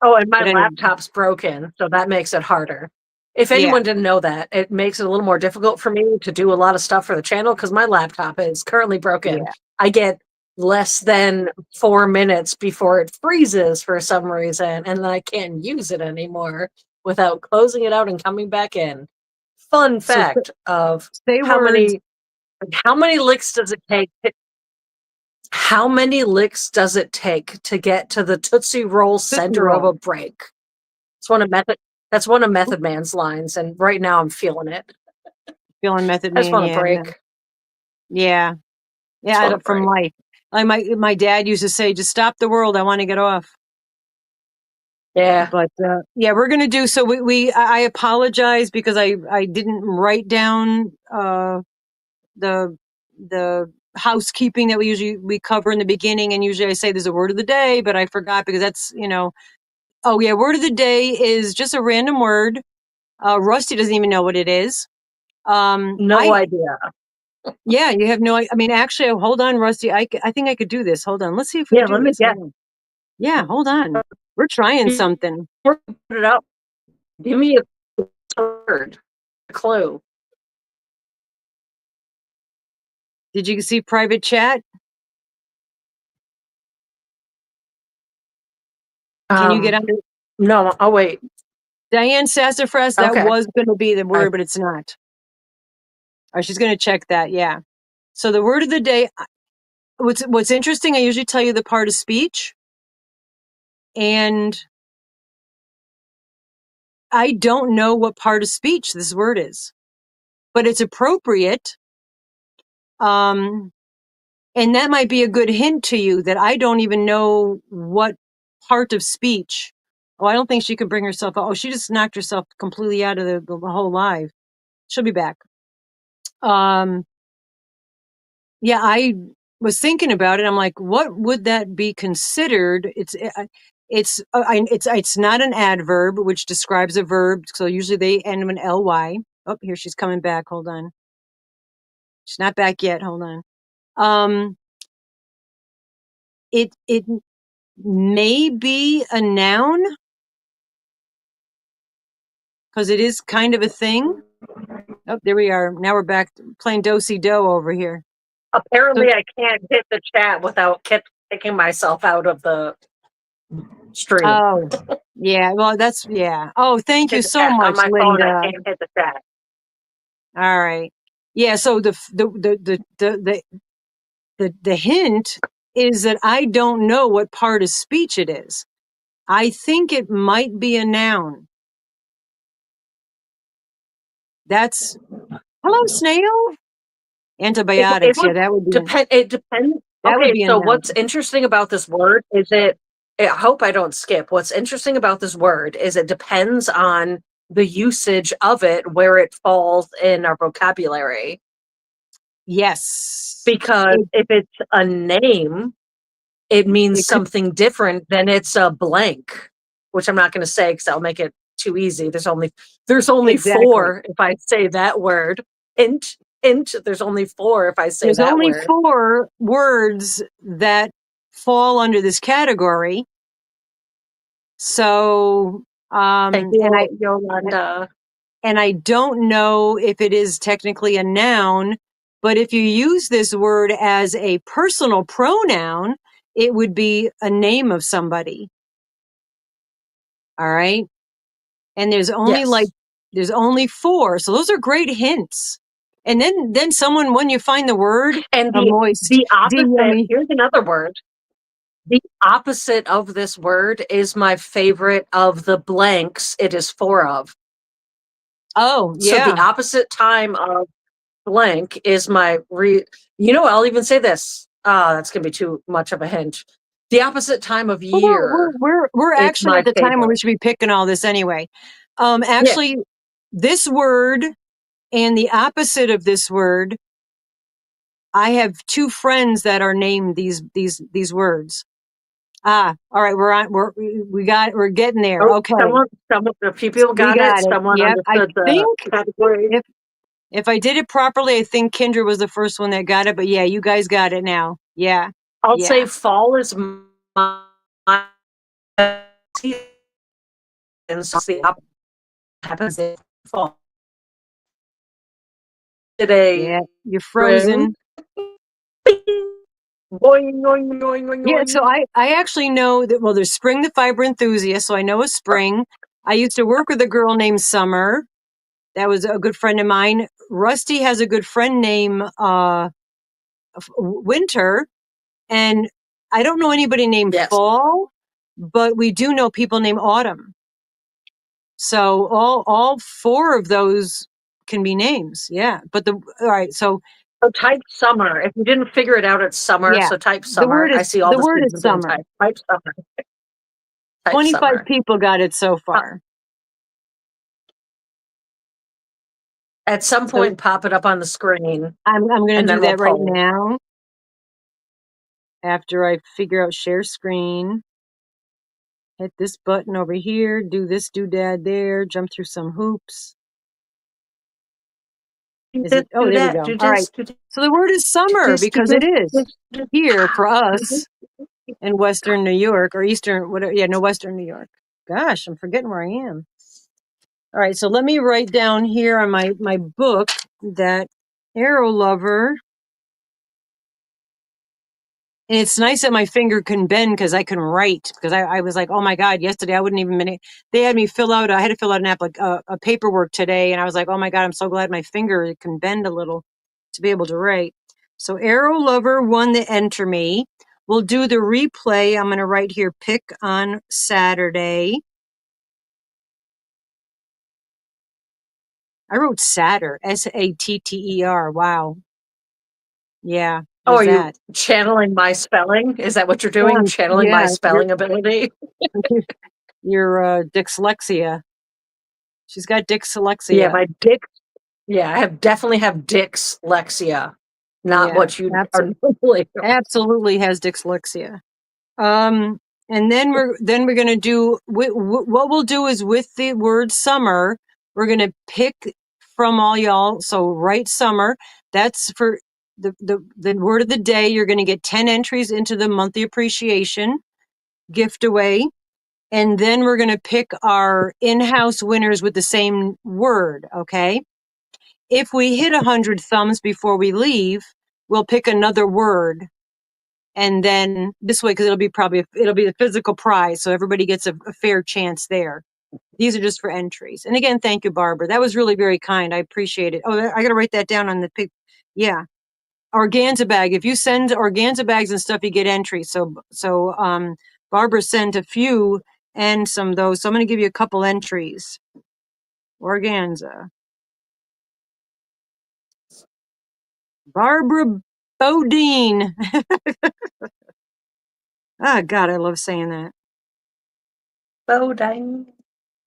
Oh, and my But anyway, laptop's broken, so that makes it harder. If yeah, anyone didn't know that, it makes it a little more difficult for me to do a lot of stuff for the channel because my laptop is currently broken. yeah. I get less than 4 minutes before it freezes for some reason, and then I can't use it anymore without closing it out and coming back in. Fun So fact of say how words. many licks does it take? How many licks does it take to get to the Tootsie Roll Tootsie center of roll. a break? It's one of Method. That's one of Method Man's lines, and right now I'm feeling it. Feeling Method I just Man. want a Yeah, no. break. Yeah, Just want yeah. a From break. life. Like my dad used to say, just stop the world. I want to get off. Yeah. But yeah, we're gonna do so. I apologize because I didn't write down the the housekeeping that we cover in the beginning, and usually I say there's a word of the day, but I forgot because that's Oh yeah, word of the day is just a random word. Rusty doesn't even know what it is. No I idea. Yeah, you have no. I mean, actually, hold on, Rusty. I think I could do this. Hold on. Let's see if we Yeah, can do let me this. guess. Hold on. Yeah, hold on. We're trying something. Put it up. Give me a word, a clue. Did you see private chat? Can you get Um, under no. Oh wait. Diane Sassafras? That Okay. was going to be the I, word, but it's not. Or she's going to check that. Yeah. So the word of the day. What's interesting? I usually tell you the part of speech, and I don't know what part of speech this word is, but it's appropriate. And that might be a good hint to you that I don't even know what part of speech. Oh, I don't think she could bring herself. Oh, she just knocked herself completely out of the whole live. She'll be back. Yeah, I was thinking about it. I'm like, what would that be considered? It's not an adverb, which describes a verb. So usually they end with an ly. Oh, here she's coming back. Hold on. She's not back yet. Hold on. It may be a noun because it is kind of a thing. Oh, there we are. Now we're back playing do-si-do over here. Apparently, So, I can't hit the chat without kicking myself out of the stream. oh, yeah. Well, yeah. Oh, thank you so On much, my phone, I Linda. can't hit the chat. All right. Yeah. So the hint is that I don't know what part of speech it is. I think it might be a noun. That's hello, snail. It Antibiotics. Yeah, would that would be depend. It depends. that would Okay, be a so noun. what's interesting about this word is it. I hope I don't skip. What's interesting about this word is it depends on the usage of it, where it falls in our vocabulary. Yes. Because It, if it's a name, it means it could something different than it's a blank, which I'm not going to say because that'll make it too easy. There's only exactly. four if I say that word. Int. There's only four if I say There's that only word. 4 words that fall under this category. So, Thank and you, Yolanda. I don't know if it is technically a noun, but if you use this word as a personal pronoun, it would be a name of somebody. All right. And Yes. there's only 4. So those are great hints. And then someone, when you find the word, And a moist, the DM opposite, me. here's another word. The opposite of this word is my favorite of the blanks it is 4 of. Oh, So the yeah. opposite time of blank is I'll even say this. That's gonna be too much of a hint. The opposite time of Well, year we're is actually my at the time where we favorite. should be picking all this anyway. Yeah. Actually, this word and the opposite of this word, I have 2 friends that are named these words. Ah, all right, we're getting there. Oh, Okay, a few people we got it. got it. Someone Yep, I understood the think category. if I did it properly, I think Kendra was the first one that got it. But yeah, you guys got it now. Yeah, I'll say yeah. fall is my season. So the opposite happens in fall. Yeah, Today, you're spring. frozen. Boing, boing, boing, boing, Yeah, so boing. I actually know that, well, there's Spring the Fiber Enthusiast, so I know a Spring. I used to work with a girl named Summer. That was a good friend of mine. Rusty has a good friend named Winter, and I don't know anybody named Yes. Fall, but we do know people named Autumn. So all 4 of those can be names. Yeah, but all right, so So type summer. If you didn't figure it out, it's summer. yeah, So type summer. I see all the the word is seasons in summer. type. Type summer. Type 25 summer. people got it so Uh, far. at some So point, pop it up on the screen, I'm going and to do then we'll that right poll. now after I figure out share screen. Hit this button over here, do this doodad there, jump through some hoops. Do Is this, it? Oh, do there we that, go. do All right. this, do this, So the word is do summer this, do because it this, is do here for this. us in Western New York or Eastern, whatever. Yeah, no, Western New York. Gosh, I'm forgetting where I am. All right. So let me write down here on my book that Arrow Lover. And it's nice that my finger can bend because I can write. Because I was like, oh my God, yesterday I wouldn't even been. They had me fill out. I had to fill out a paperwork today, and I was like, oh my God, I'm so glad my finger can bend a little to be able to write. So Arrow Lover won the Enter Me. We'll do the replay. I'm going to write here. Pick on Saturday. I wrote Satter, Satter. Wow. Yeah, Oh, there's are you that. channeling my spelling? Is that what you're doing? Channeling my Yeah, spelling ability? your dyslexia. She's got Yeah, dyslexia. my dick. Yeah, I definitely have dyslexia. Not Yeah, what you are normally. absolutely has dyslexia. Um, and then we're gonna do what we'll do is with the word summer, we're gonna pick from all y'all. So write summer. That's for the word of the day. You're gonna get 10 entries into the monthly appreciation gift away. And then we're gonna pick our in-house winners with the same word. Okay. If we hit 100 thumbs before we leave, we'll pick another word, and then this way, because it'll be the physical prize, so everybody gets a fair chance there. These are just for entries. And again, thank you, Barbara. That was really very kind. I appreciate it. Oh, I got to write that down on the pic. Yeah, organza bag. If you send organza bags and stuff, you get entries. So Barbara sent a few and some of those. So I'm going to give you a couple entries. Organza. Barbara Bodine. Ah, God, I love saying that. Bodine.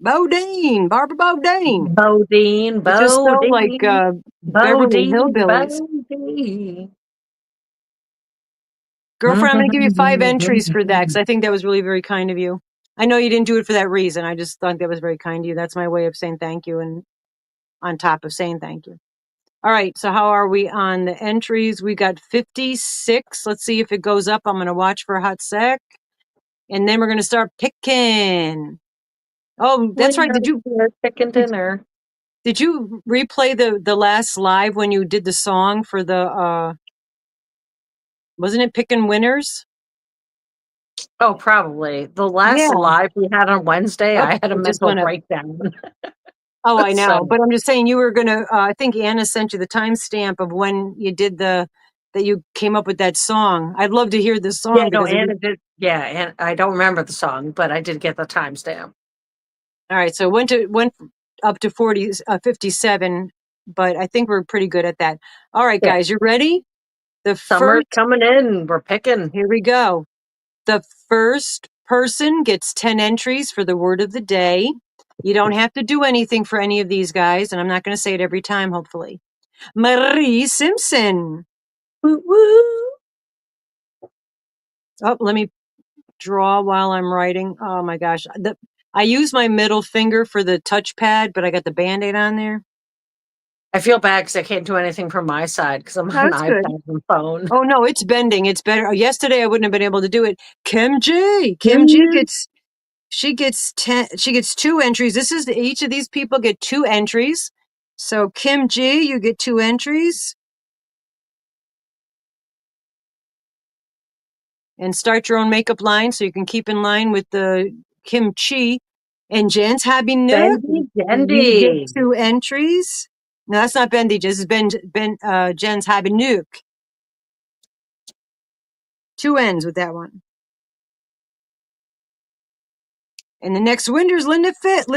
Bodine, Barbara Bodine. Bodine. It just felt like Bodine. Beverly Bodine. Hillbillies. Bodine. Girlfriend, I'm going to give you 5 entries for that because I think that was really very kind of you. I know you didn't do it for that reason. I just thought that was very kind of you. That's my way of saying thank you and on top of saying thank you. All right. So how are we on the entries? We got 56. Let's see if it goes up. I'm going to watch for a hot sec. And then we're going to start picking. Oh, that's right. Chicken Did, dinner. did you replay the last live when you did the song for the wasn't it picking winners? Oh, probably. The last Yeah. live we had on Wednesday, Oh, I had a it just mental went up. breakdown. Oh, I know. So, But I'm just saying you were gonna. I think Anna sent you the timestamp of when you did that you came up with that song. I'd love to hear this yeah, song no, because Anna did. Yeah, and I don't remember the song, but I did get the timestamp. all right. So it went up to 57, but I think we're pretty good at that. All right, Yeah, guys, you ready? The summer's first. coming in. We're picking. Here we go. The first person gets 10 entries for the word of the day. You don't have to do anything for any of these guys, and I'm not going to say it every time, hopefully. Marie Simpson. Woo woo. Oh, let me draw while I'm writing. Oh my gosh. I use my middle finger for the touchpad, but I got the Band-Aid on there. I feel bad because I can't do anything from my side because I'm on No, an it's good. iPad and phone. Oh no, it's bending. It's better. Yesterday I wouldn't have been able to do it. Kim G. Kim G Mhm. gets she gets 10 she gets 2 entries. Each of these people get 2 entries. So Kim G, you get 2 entries. And start your own makeup line so you can keep in line with the kimchi. And Jen's Hobby Nook, Bendy you get Dendy. 2 entries. No, that's not Bendy. This is Jen's Hobby Nook. 2 ends with that one. And the next winner's Linda Fisk.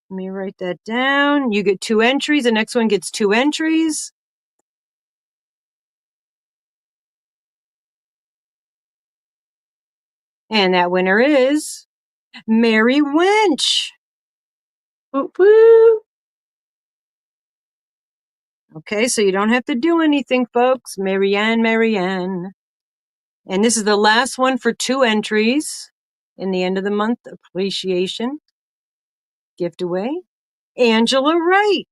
Let me write that down. You get 2 entries. The next one gets 2 entries. And that winner is Mary Winch. Woo woo. Okay, so you don't have to do anything, folks. Marianne. And this is the last one for 2 entries in the end of the month appreciation gift away. Angela Wright.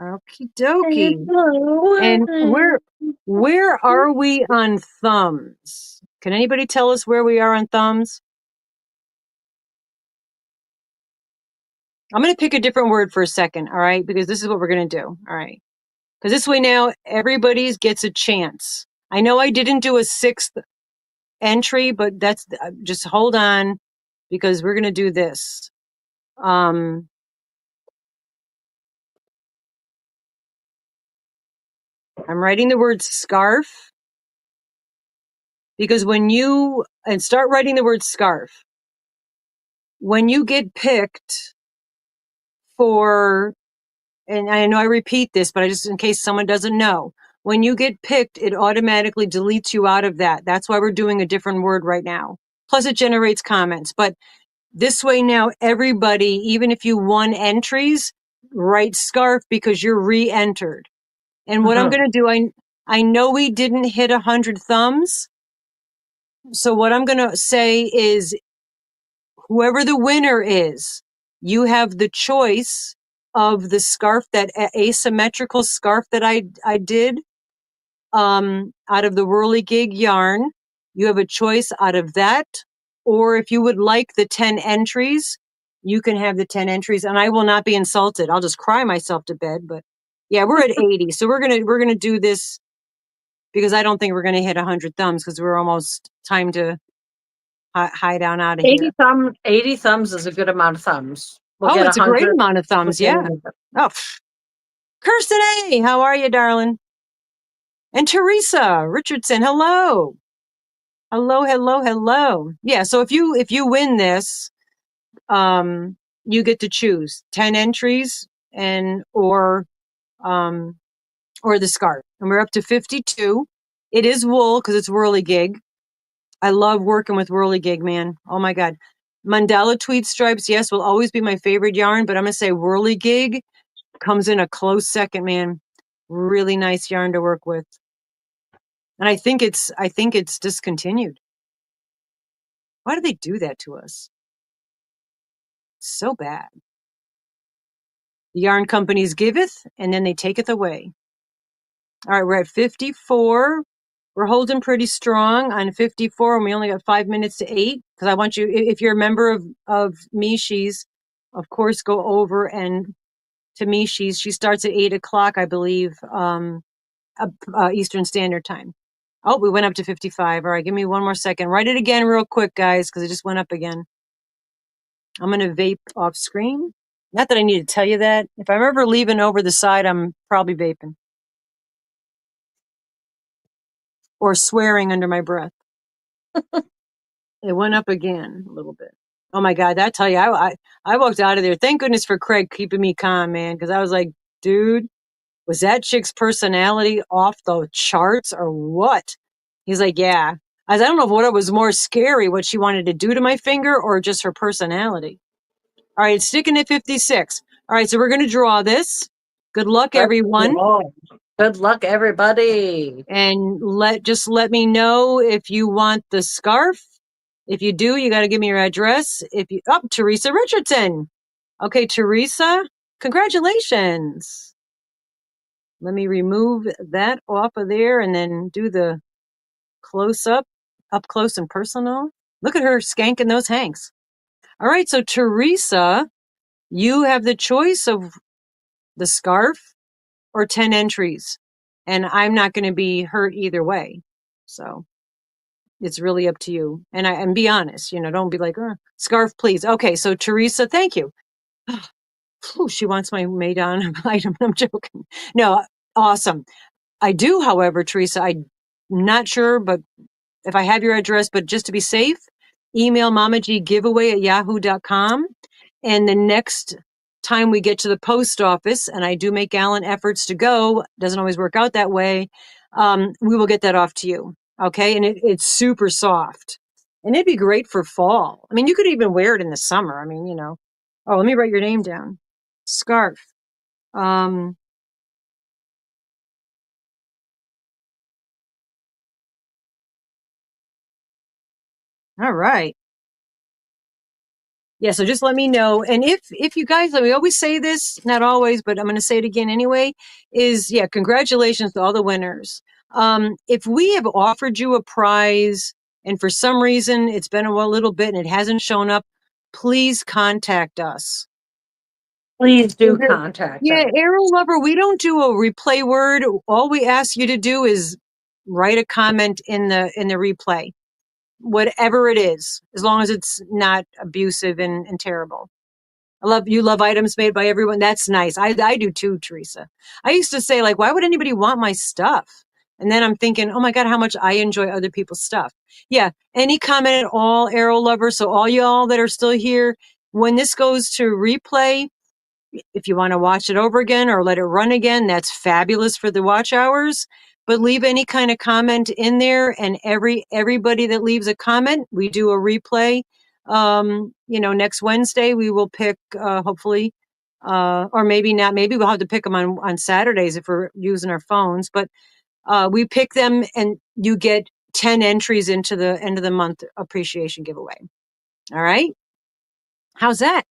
Okie dokie. And where are we on thumbs? Can anybody tell us where we are on thumbs? I'm going to pick a different word for a second, all right? Because this is what we're going to do, all right? Because this way now everybody gets a chance. I know I didn't do a 6th entry, but that's just hold on because we're going to do this. I'm writing the word scarf because when you start writing the word scarf, when you get picked for, and I know I repeat this, but I just in case someone doesn't know, when you get picked, it automatically deletes you out of that. That's why we're doing a different word right now. Plus it generates comments, but this way now everybody, even if you won entries, write scarf because you're re-entered. And what I'm Mhm. going to do, I know we didn't hit 100 thumbs. So what I'm going to say is whoever the winner is, you have the choice of the scarf, that asymmetrical scarf that I did, out of the whirligig yarn. You have a choice out of that, or if you would like the 10 entries, you can have the 10 entries and I will not be insulted. I'll just cry myself to bed, but yeah, we're at 80. So we're going to do this because I don't think we're going to hit 100 thumbs because we're almost time to hide on out of here. 80 thumbs is a good amount of thumbs. We'll Oh, get it's a great 100. amount of thumbs. Yeah. Oh, Kirsten A, how are you, darling? And Teresa Richardson, hello. Hello, hello, hello. Yeah, so if you win this, you get to choose 10 entries and or the scarf. And we're up to 52. It is wool because it's whirligig. I love working with whirligig, man. Oh my God. Mandala tweed stripes, yes, will always be my favorite yarn, but I'm gonna say whirligig comes in a close second, man. Really nice yarn to work with. And I think it's discontinued. Why do they do that to us? So bad. The yarn companies giveth and then they taketh away. All right, we're at 54. We're holding pretty strong on 54, and we only got 5 minutes to 8. Because I want you, if you're a member of Mischief, of course, go over and to Mischief. She starts at 8 o'clock, I believe, Eastern Standard Time. Oh, we went up to 55. All right, give me one more second. Write it again real quick, guys, because it just went up again. I'm going to vape off screen. Not that I need to tell you that. If I'm ever leaving over the side, I'm probably vaping. Or swearing under my breath. It went up again a little bit. Oh my God, that tell you, I walked out of there. Thank goodness for Craig keeping me calm, man. Because I was like, dude, was that chick's personality off the charts or what? He's like, yeah. I don't know what it was more scary, what she wanted to do to my finger or just her personality. All right, sticking at 56. All right, so we're going to draw this. Good luck, everyone. Good luck, everybody. And let me know if you want the scarf. If you do, you got to give me your address. Teresa Richardson. Okay, Teresa, congratulations. Let me remove that off of there and then do the up close and personal. Look at her skanking those hanks. All right, so Teresa, you have the choice of the scarf or 10 entries. And I'm not going to be hurt either way. So it's really up to you. And be honest, don't be like, scarf, please. Okay. So Teresa, thank you. She wants my made on item. I'm joking. No, awesome. I do, however, Teresa, I'm not sure, but if I have your address, but just to be safe, email mamaggiveaway@yahoo.com. And the next time we get to the post office, and I do make gallant efforts to go, doesn't always work out that way, we will get that off to you. Okay. And it's super soft. And it'd be great for fall. I mean, you could even wear it in the summer. I mean, Oh, let me write your name down. Scarf. All right. Yeah, so just let me know. And if you guys, we always say this, not always, but I'm going to say it again anyway, congratulations to all the winners. If we have offered you a prize and for some reason it's been a little bit and it hasn't shown up, please contact us. Please do contact Yeah, us. Arrow Lover, we don't do a replay word. All we ask you to do is write a comment in the replay. Whatever it is, as long as it's not abusive and terrible. Love items made by everyone. That's nice. I do too, Teresa. I used to say, like, why would anybody want my stuff? And then I'm thinking, oh my God, how much I enjoy other people's stuff. Yeah. Any comment at all, Arrow lovers? So all y'all that are still here, when this goes to replay, if you want to watch it over again or let it run again, that's fabulous for the watch hours. But leave any kind of comment in there, and everybody that leaves a comment, we do a replay. Next Wednesday we will pick, hopefully, or maybe not. Maybe we'll have to pick them on Saturdays if we're using our phones. But we pick them, and you get 10 entries into the end of the month appreciation giveaway. All right, how's that?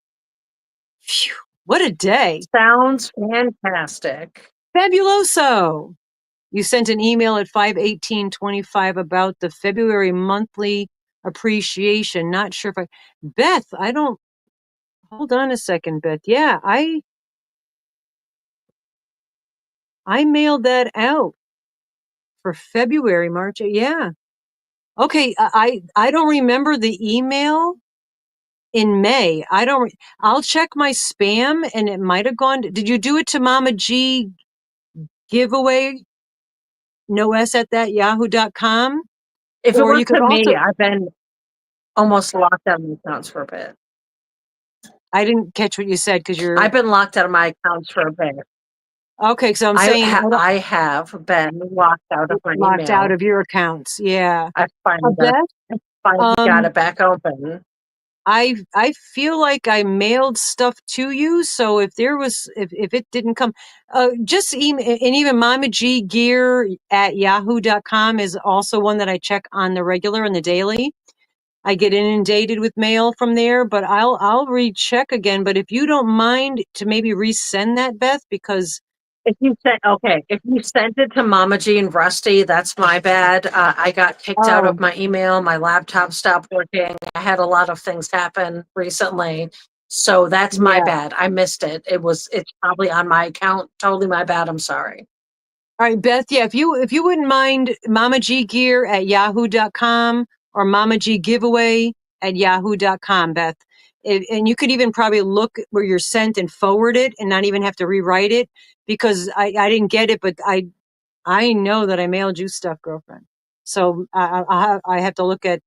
Phew, what a day! Sounds fantastic. Fabuloso. You sent an email at 5/18/25 about the February monthly appreciation. Not sure if Beth, I don't, hold on a second, Beth. Yeah, I mailed that out for February, March. Yeah. Okay. I don't remember the email in May. I'll check my spam, and it might have gone. Did you do it to Mama G giveaway? No S at that yahoo.com. If it Or was you could to me, also, I've been almost locked out of my accounts for a bit. I didn't catch what you said because you're, I've been locked out of my accounts for a bit. okay. So I'm saying I have been locked out of my locked out email. of your accounts. Yeah. I Beth, finally got it back open. I feel like I mailed stuff to you. So if if it didn't come, just email, and even Mama G Gear at yahoo.com is also one that I check on the regular and the daily. I get inundated with mail from there, but I'll recheck again. But if you don't mind to maybe resend that, Beth, because If you sent it to Mama G and Rusty, that's my bad. I got kicked out of my email. My laptop stopped working. I had a lot of things happen recently. So that's my bad. I missed it. It's probably on my account. Totally my bad. I'm sorry. all right, Beth. Yeah, if you wouldn't mind, Mama G Gear at yahoo.com or Mama G Giveaway at yahoo.com, Beth. And you could even probably look where you're sent and forward it, and not even have to rewrite it, because I didn't get it, but I know that I mailed you stuff, girlfriend. So I have to look at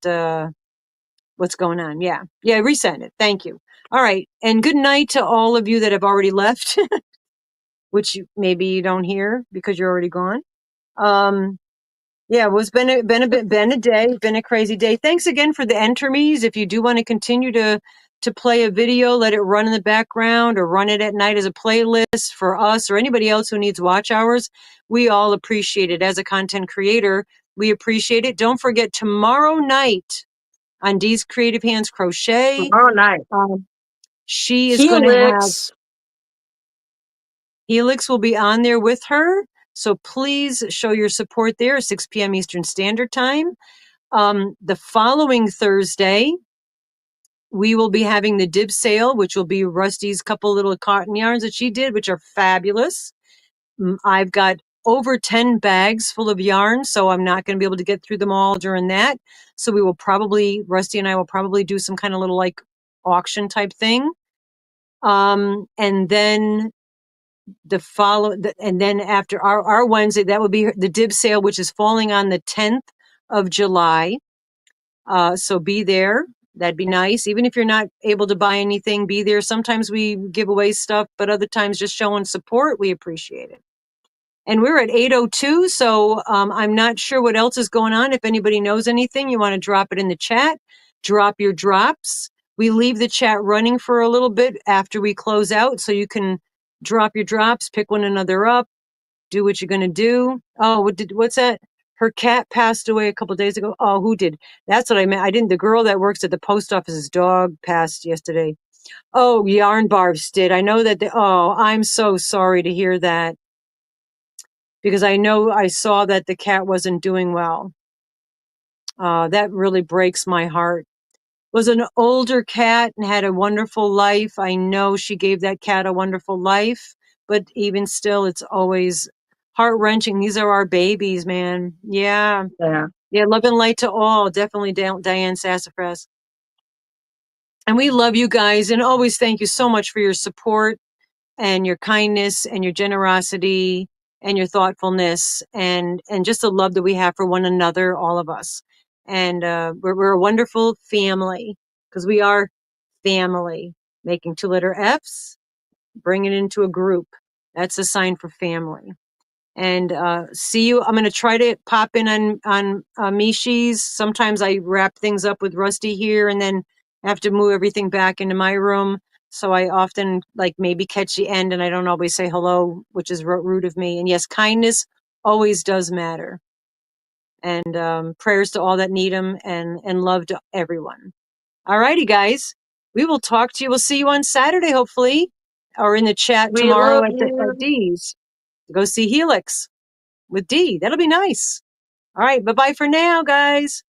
what's going on. Yeah, resend it. Thank you. All right, and good night to all of you that have already left, which maybe you don't hear because you're already gone. Yeah, it's been a day, been a crazy day. Thanks again for the entries. If you do want to continue to play a video, let it run in the background or run it at night as a playlist for us or anybody else who needs watch hours. We all appreciate it. As a content creator, we appreciate it. Don't forget, tomorrow night on Dee's Creative Hands Crochet, Tomorrow night. she is going to have Helix. Helix will be on there with her. So please show your support there, 6 p.m. Eastern Standard Time. The following Thursday, we will be having the dib sale, which will be Rusty's couple little cotton yarns that she did, which are fabulous. I've got over 10 bags full of yarn, so I'm not going to be able to get through them all during that. So Rusty and I will probably do some kind of little like auction type thing. And then and then after our Wednesday, that will be the dib sale, which is falling on the 10th of July. So be there. That'd be nice. Even if you're not able to buy anything, be there. Sometimes we give away stuff, but other times just showing support, we appreciate it. And we're at 8:02, so I'm not sure what else is going on. If anybody knows anything, you want to drop it in the chat. Drop your drops. We leave the chat running for a little bit after we close out, so you can drop your drops, pick one another up, do what you're going to do. Oh, what's that? Her cat passed away a couple of days ago. Oh, who did? That's what I meant. I didn't. The girl that works at the post office's dog passed yesterday. Oh, Yarn Barbs did. I know that. Oh, I'm so sorry to hear that, because I saw that the cat wasn't doing well. That really breaks my heart. Was an older cat and had a wonderful life. I know she gave that cat a wonderful life, but even still, it's always heart-wrenching. These are our babies, man. Yeah. Love and light to all. Definitely Diane Sassafras. And we love you guys, and always thank you so much for your support and your kindness and your generosity and your thoughtfulness and just the love that we have for one another, all of us. And we're a wonderful family because we are family. Making 2-letter F's, bring it into a group. That's a sign for family. And see you. I'm going to try to pop in on Mischi's. Sometimes I wrap things up with Rusty here and then have to move everything back into my room. So I often like maybe catch the end and I don't always say hello, which is rude of me. And yes, kindness always does matter. And prayers to all that need them and love to everyone. All righty, guys. We will talk to you. We'll see you on Saturday, hopefully, or in the chat We tomorrow love at you. D's. Go see Helix with D. That'll be nice. All right. Bye-bye for now, guys.